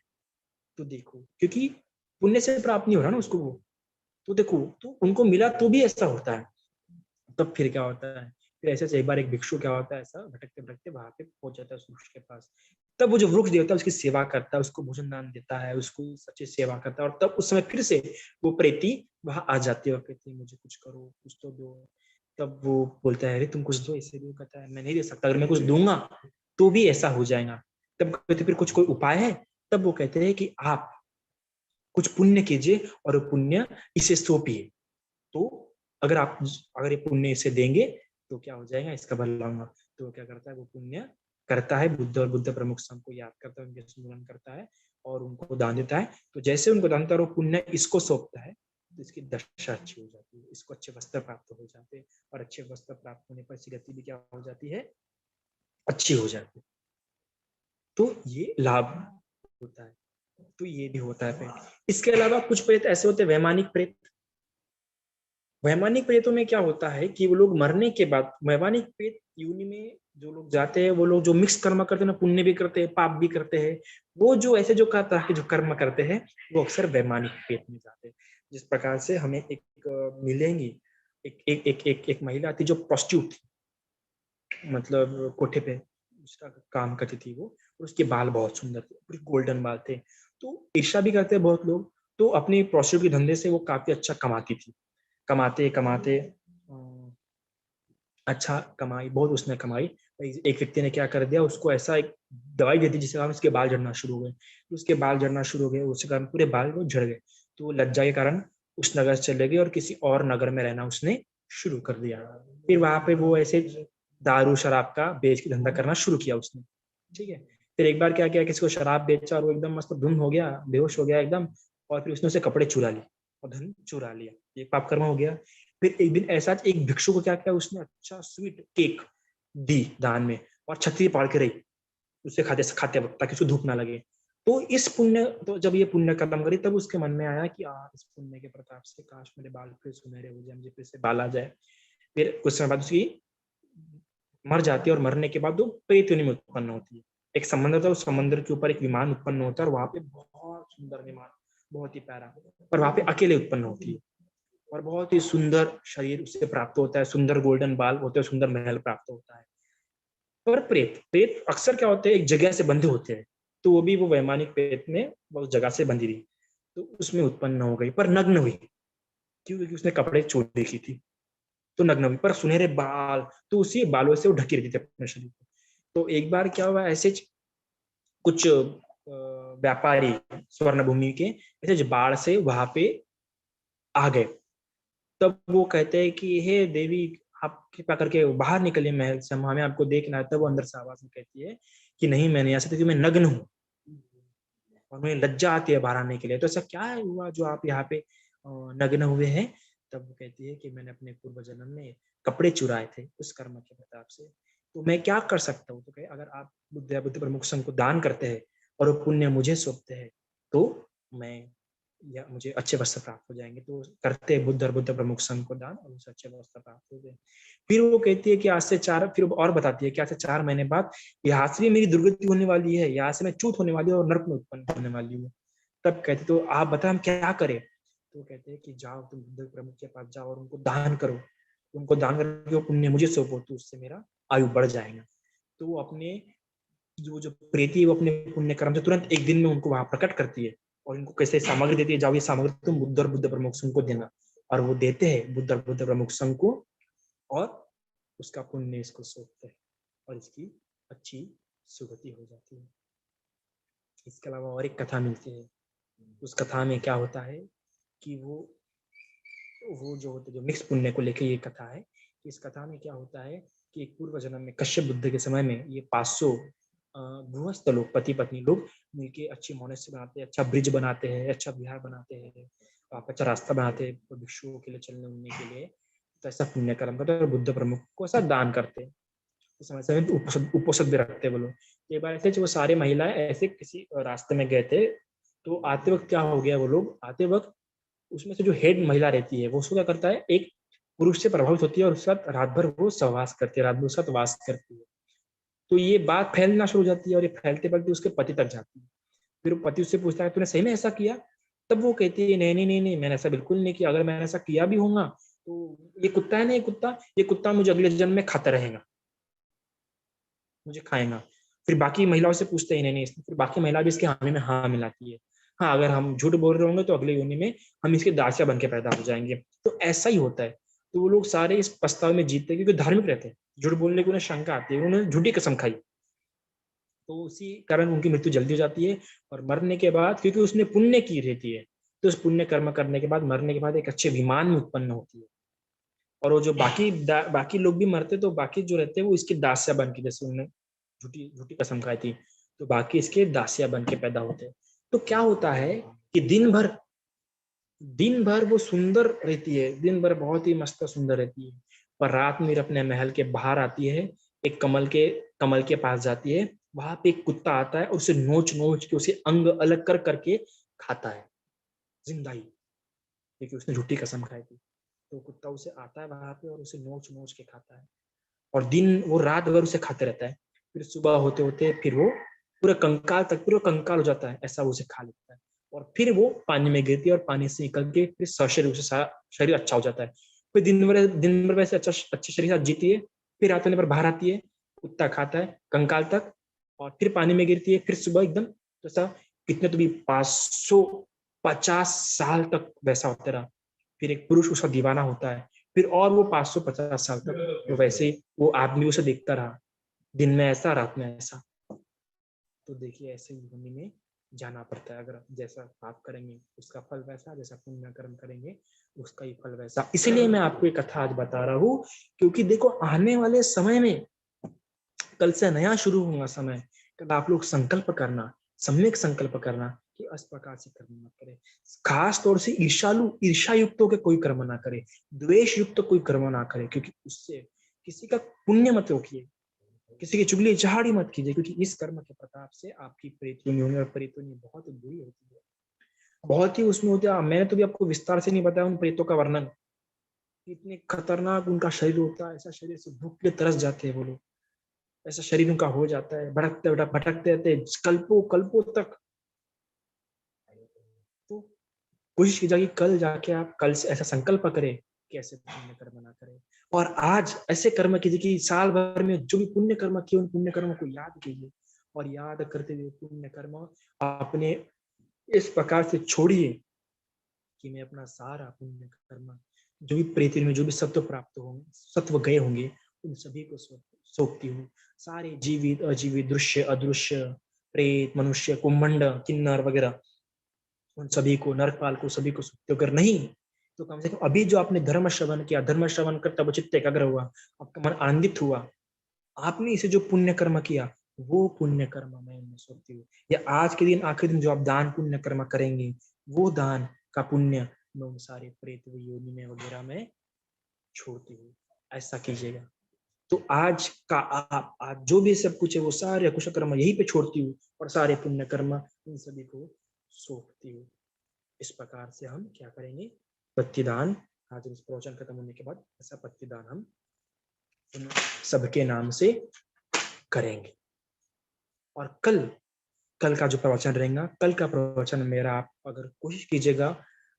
तो देखो, क्योंकि पुण्य से प्राप्त नहीं हो रहा ना उसको वो, तो देखो, तो उनको मिला तो भी ऐसा होता है। तब फिर क्या होता है फिर ऐसे एक बार एक भिक्षु क्या होता है, ऐसा भटकते भटकते वहां पे पहुंच जाता है उस वृक्ष के पास। तब वो जो वृक्ष देवता है उसकी सेवा करता है, उसको भोजन दान देता है, उसको सच्ची सेवा करता है, और तब उस समय फिर से वो प्रेती वहां आ जाती है और कहती है मुझे कुछ करो, कुछ तो दो। तब वो बोलता है अरे तुम कुछ दो, ऐसे भी वो कहता है मैं नहीं दे सकता, अगर मैं कुछ दूंगा तो भी ऐसा हो जाएगा। तब कहते फिर कुछ कोई उपाय है? तब वो कहते हैं कि आप कुछ पुण्य कीजिए और वो पुण्य इसे सौंपिए, तो अगर ये पुण्य इसे देंगे तो क्या हो जाएगा, इसका बल लाऊंगा। तो वो क्या करता है, वो पुण्य करता है, बुद्ध और बुद्ध प्रमुख संघ को याद करता है, उनके स्मरण करता है और उनको दान देता है। तो जैसे उनको दान देता है और वो पुण्य इसको सौंपता है, तो इसकी दशा अच्छी हो जाती है, इसको अच्छे वस्त्र प्राप्त हो जाते हैं, और अच्छे वस्त्र प्राप्त होने पर इसकी गति भी क्या हो जाती है, अच्छी हो जाती है। तो ये लाभ होता है। तो ये भी होता है प्रेत। इसके अलावा कुछ प्रेत ऐसे होते हैं वैमानिक प्रेत। वैमानिक प्रेतों में क्या होता है कि वो लोग मरने के बाद, वैमानिक प्रेत योनि में जो लोग जाते हैं, वो लोग जो मिक्स कर्म करते हैं ना, पुण्य भी करते हैं पाप भी करते हैं, वो जो ऐसे जो तरह के जो कर्म करते हैं वो अक्सर वैमानिक प्रेत में जाते हैं। जिस प्रकार से हमें एक मिलेंगी, एक महिला थी जो प्रोस्टिट्यूट थी, मतलब कोठे पे उसका काम करती थी वो, और उसके बाल बहुत सुंदर थे, पूरे गोल्डन बाल थे। तो ईर्ष्या भी करते हैं बहुत लोग, तो अपनी प्रोस्टिट्यूट के धंधे से वो काफी अच्छा कमाती थी। कमाते कमाते अच्छा कमाई, बहुत उसने कमाई। एक व्यक्ति ने क्या कर दिया, उसको ऐसा एक दवाई दे दी जिसके कारण उसके बाल झड़ना शुरू हो गए। उसके बाल झड़ना शुरू हो गए, उसके कारण पूरे बाल वो झड़ गए। तो वो लज्जा के कारण उस नगर से चले गए और किसी और नगर में रहना उसने शुरू कर दिया। फिर वहां पे वो ऐसे दारू शराब का बेच के धंधा करना शुरू किया उसने। ठीक है। फिर एक बार क्या किया, किसी को शराब बेचा और वो एकदम मस्त धुंध हो गया, बेहोश हो गया एकदम, और फिर उसने उसे कपड़े चुरा लिए और धन चुरा लिया। ये पाप कर्म हो गया। फिर एक दिन ऐसा एक भिक्षु को क्या किया, उसने अच्छा स्वीट केक दी दान में, और छतरी पाड़ के रही उसे खाते खाते वक्त, ताकि उसको धूप ना लगे। तो इस पुण्य, तो जब ये पुण्य कर्म करी तब उसके मन में आया कि इस पुण्य के प्रताप से काश मेरे बाल फिर सुनहरे हो जाए, मुझे फिर से बाल आ जाए। फिर कुछ समय बाद उसकी मर जाती है, और मरने के बाद वो प्रेत योनि में उत्पन्न होती है। एक समंदर था, उस समंदर के ऊपर एक विमान उत्पन्न होता है, और वहां पे बहुत सुंदर विमान, बहुत ही प्यारा, पर वहां पे अकेले उत्पन्न होती है, और बहुत ही सुंदर शरीर उससे प्राप्त होता है, सुंदर गोल्डन बाल होते हैं, सुंदर महल प्राप्त होता है। पर प्रेत प्रेत अक्सर क्या होते हैं, एक जगह से बंधे होते हैं। तो वो भी वो वैमानिक प्रेत में वो उस जगह से बंधी रही, तो उसमें उत्पन्न हो गई, पर नग्न हुई। क्यों? क्योंकि उसने कपड़े चोरी की थी, तो नग्न हुई, पर सुनहरे बाल, तो उसी बालों से वो ढकी रहती थी अपने शरीर को। तो एक बार क्या हुआ, ऐसे कुछ व्यापारी स्वर्ण भूमि के ऐसे बाढ़ से वहां पे आ गए। तब वो कहते हैं कि हे देवी, आप कृपा करके बाहर निकलिए महल से, हम हमें आपको देखना है। तब वो अंदर से आवाज में कहती है कि नहीं, मैं नहीं आ सकती, क्योंकि मैं नग्न हूँ और मुझे लज्जा आती है बाहर आने के लिए। तो ऐसा क्या हुआ जो आप यहाँ पे नग्न हुए हैं? तब वो कहती है कि मैंने अपने पूर्व जन्म में कपड़े चुराए थे उस कर्म के प्रताप से, तो मैं क्या कर सकता हूँ? तो कहे अगर आप बुद्ध प्रमुख संघ को दान करते हैं और वो पुण्य मुझे सौंपते हैं, तो मैं, या मुझे अच्छे वस्त्र प्राप्त हो जाएंगे। तो करते बुद्ध और बुद्ध प्रमुख संघ को दान, और उसे अच्छे वस्त्र प्राप्त हो गए। फिर वो कहती है कि आज से फिर और बताती है कि आज से 4 महीने बाद यहाँ से भी मेरी दुर्गति होने वाली है, यहाँ से मैं च्युत होने वाली हूँ और नरक में उत्पन्न होने वाली हूँ। तब कहते तो आप बताओ हम क्या करें? तो कहते हैं कि जाओ तुम बुद्ध प्रमुख के पास जाओ और उनको दान करो, उनको दान करके वो पुण्य मुझे सौंपो, तो उससे मेरा आयु बढ़ जाएगा। तो वो अपने जो जो प्रेती है वो अपने पुण्य कर्म से तुरंत एक दिन में उनको वहां प्रकट करती है, और इनको कैसे सामग्री देती है, जाओ ये सामग्री तुम बुद्ध और बुद्ध प्रमुख संघ को देना। और वो देते हैं बुद्ध और बुद्ध प्रमुख संघ को, और उसका पुण्य इसको सौंपते हैं, और इसकी अच्छी सुगति हो जाती है। इसके अलावा और एक कथा मिलती है। उस कथा में क्या होता है कि वो जो होते जो मिक्स पुण्य को लेके ये कथा है। इस कथा में क्या होता है कि एक पूर्व जन्म में कश्यप बुद्ध के समय में ये 500 गृहस्थ लोग, पति पत्नी लोग मिलके अच्छी मोनेस्ट्री बनाते हैं, अच्छा ब्रिज बनाते हैं, अच्छा विहार बनाते हैं, अच्छा रास्ता बनाते हैं भिक्षुओं के लिए चलने उलने के लिए। तो ऐसा पुण्य कर्म करते हैं और बुद्ध प्रमुख को ऐसा दान करते हैं। तो समय समय उपोषद भी रखते हैं वो लोग। एक बार ऐसे वो सारे महिलाएं ऐसे किसी रास्ते में गए थे, तो आते वक्त क्या हो गया, वो लोग आते वक्त उसमें से जो हेड महिला रहती है वो उसको क्या करता है, एक पुरुष से प्रभावित होती है और उसके साथ रात भर वो सहवास करती है, रात भर उसके साथ वास करती है। तो ये बात फैलना शुरू हो जाती है, और ये फैलते फैलते उसके पति तक जाती है। फिर वो पति उससे पूछता है तूने सही में ऐसा किया? तब वो कहती है नहीं नहीं नहीं नहीं, मैंने ऐसा बिल्कुल नहीं किया, अगर मैंने ऐसा किया भी होगा तो ये कुत्ता है ना, ये कुत्ता मुझे अगले जन्म में खाता रहेगा, मुझे खाएगा। फिर बाकी महिलाओं से पूछते ही नहीं, फिर बाकी महिला भी इसके हामी में हाँ मिलाती है। हाँ, अगर हम झूठ बोल रहे होंगे तो अगले योनि में हम इसके दासिया बन के पैदा हो जाएंगे। तो ऐसा ही होता है। तो वो लोग सारे इस पछतावे में जीतते हैं क्योंकि धार्मिक रहते हैं। झूठ बोलने की उन्हें शंका आती है, उन्होंने झूठी कसम खाई, तो उसी कारण उनकी मृत्यु जल्दी हो जाती है। और मरने के बाद, क्योंकि उसने पुण्य की रहती है, तो उस पुण्य कर्म करने के बाद मरने के बाद एक अच्छे विमान में उत्पन्न होती है। और वो जो बाकी लोग भी मरते, तो बाकी जो रहते हैं वो इसके दासिया बन के, जैसे उन्होंने झूठी झूठी कसम खाई थी, तो बाकी इसके दासिया बन के पैदा होते हैं। तो क्या होता है कि दिन भर वो सुंदर रहती है, दिन भर बहुत ही मस्त सुंदर रहती है, पर रात में अपने महल के बाहर आती है, एक कमल के पास जाती है। वहां पे एक कुत्ता आता है और उसे नोच नोच के उसे अंग अलग कर करके खाता है, जिंदा ही, क्योंकि उसने झूठी कसम खाई थी। तो कुत्ता उसे आता है वहां पे और उसे नोच नोच के खाता है, और वो रात भर उसे खाते रहता है। फिर सुबह होते होते फिर वो पूरा कंकाल हो जाता है, ऐसा वो उसे खा लेता है। और फिर वो पानी में गिरती है और पानी से निकल के फिर सशरीर उसे सारा शरीर अच्छा हो जाता है। फिर दिन भर वैसे अच्छे शरीर साथ जीती है। फिर रात होने पर बाहर आती है, कुत्ता खाता है कंकाल तक, और फिर पानी में गिरती है। फिर सुबह एकदम जैसा, कितने तो भी 550 साल तक वैसा होता रहा। फिर एक पुरुष उसका दीवाना होता है, फिर और वो 550 साल तक तो वैसे ही वो आदमी उसे देखता रहा, दिन में ऐसा रात में ऐसा। तो देखिए, ऐसे ही भूमि में जाना पड़ता है। अगर जैसा पाप करेंगे उसका फल वैसा, जैसा पुण्य कर्म करेंगे उसका ही फल वैसा। इसलिए मैं आपको एक कथा आज बता रहा हूँ, क्योंकि देखो आने वाले समय में, कल से नया शुरू होगा समय, कल आप लोग संकल्प करना, सम्यक संकल्प करना कि इस प्रकार से कर्म मत करे। खास तौर से ईर्षा युक्त होकर कोई कर्म ना करे, द्वेष युक्त कोई कर्म ना करे, क्योंकि उससे किसी का पुण्य मत रोकिए, किसी की चुगली चहाड़ी मत कीजिए, क्योंकि इस कर्म के प्रताप से आपकी प्रेतयोनि होने और प्रेतयोनि बहुत बुरी होती है, बहुत ही उसमें होती है। मैंने तो भी आपको विस्तार से नहीं बताया उन प्रेतों का वर्णन, इतने खतरनाक उनका शरीर होता है, ऐसा शरीर से भूख के तरस जाते हैं वो लोग, ऐसा शरीर उनका हो जाता है, भटकते भटकते रहते कल्पों कल्पों तक। तो कोशिश कीजिए कि कल जाके आप कल से ऐसा संकल्प करें कि ऐसे पुण्य कर्म ना करें, और आज ऐसे कर्म कीजिए कि साल भर में जो भी पुण्य कर्म किए उन पुण्य कर्मों को याद कीजिए, और याद करते हुए पुण्य कर्म अपने इस प्रकार से छोड़िए कि मैं अपना सारा पुण्य कर्म, जो भी प्रेत में जो भी सत्व प्राप्त होंगे, सत्व गए होंगे, उन सभी को सौंपती हूँ। सारे जीवित अजीवित, दृश्य अदृश्य, प्रेत मनुष्य कुंभंड किन्नर वगैरह, उन सभी को, नरकपाल को, सभी को सौंपती हूँ। अगर नहीं तो कम से कम अभी जो आपने धर्म श्रवण किया, धर्म श्रवण कर तब चित्त एकाग्र हुआ, आपका मन आनंदित हुआ, आपने इसे जो पुण्य कर्म किया वो पुण्य कर्म मैं इनमें सौंपती हूँ। या आज के दिन आखिरी दिन जो आप दान पुण्य कर्म करेंगे, वो दान का पुण्य मैं उन सारे प्रेत योनि में वगैरह में छोड़ती हूँ। ऐसा कीजिएगा। तो आज का आप आज जो भी सब कुछ है वो सारे कुशल कर्म यहीं पे छोड़ती हूँ, और सारे पुण्य कर्म इन सभी को सौंपती हूँ। इस प्रकार से हम क्या करेंगे, पत्तीदान, आज इस प्रवचन खत्म होने के बाद ऐसा पत्तीदान हम सबके नाम से करेंगे। और कल का जो प्रवचन रहेगा, कल का प्रवचन मेरा आप अगर कोशिश कीजिएगा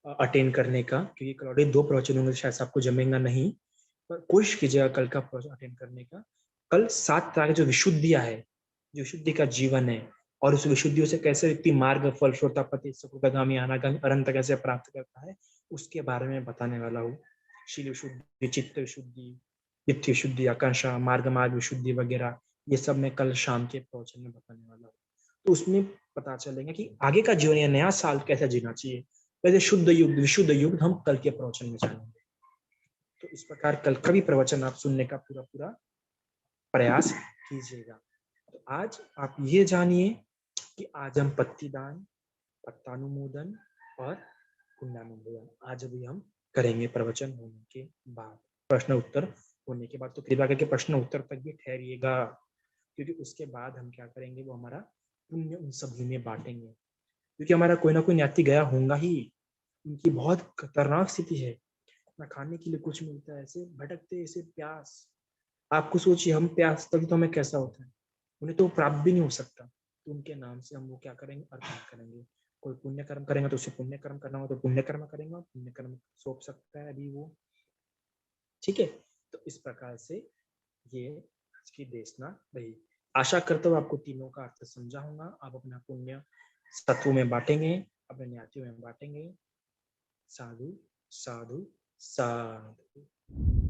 अटेंड करने का, क्योंकि कल ऑलरेडी 2 प्रवचन होंगे, शायद आपको जमेगा नहीं, पर कोशिश कीजिएगा कल का प्रवचन अटेंड करने का। कल 7 तरह की जो विशुद्धियां है, जो विशुद्धि का जीवन है, और उस विशुद्धियों से कैसे व्यक्ति मार्ग फल श्रोतापति सकुटगामी अनागामी अनंत कैसे प्राप्त करता है, उसके बारे में बताने वाला हूँ। शील विशुद्धि, चित्त विशुद्धि, युक्ति विशुद्धि, आकांक्षा मार्ग मार्ग विशुद्धि वगैरह, ये सब मैं कल शाम के प्रवचन में बताने वाला हूँ। तो उसमें पता चलेगा कि आगे का जीवन या नया साल कैसे जीना चाहिए। वैसे शुद्ध युग विशुद्ध युग हम कल के प्रवचन में जानेंगे। तो इस प्रकार कल का भी प्रवचन आप सुनने का पूरा पूरा प्रयास कीजिएगा। तो आज आप ये जानिए कि आज हम पत्तीदान, पत्तानुमोदन और पुण्यानुमोदन आज भी हम करेंगे प्रवचन होने के बाद, प्रश्न उत्तर होने के बाद। तो कृपया करके प्रश्न उत्तर तक भी ठहरिएगा, क्योंकि उसके बाद हम क्या करेंगे, वो हमारा पुण्य उन सभी में बांटेंगे, क्योंकि हमारा कोई ना कोई न्याति गया होगा ही, उनकी बहुत खतरनाक स्थिति है, ना खाने के लिए कुछ मिलता है, ऐसे भटकते, ऐसे प्यास। आपको सोचिए, हम प्यास तभी तो हमें कैसा होता है, उन्हें तो प्राप्त भी नहीं हो सकता। तो उनके नाम से हम वो क्या करेंगे, अर्पण करेंगे। कोई पुण्य कर्म करेंगे तो उसे पुण्य कर्म करना हो तो पुण्य कर्म करेंगे, पुण्य कर्म सौंप सकता है अभी वो, ठीक है, तो इस प्रकार से ये आज की देशना रही। आशा करता हूँ आपको तीनों का अर्थ समझा होगा। आप अपना पुण्य सत्वों में बांटेंगे, अपने न्यातियों में बांटेंगे। साधु साधु साधु।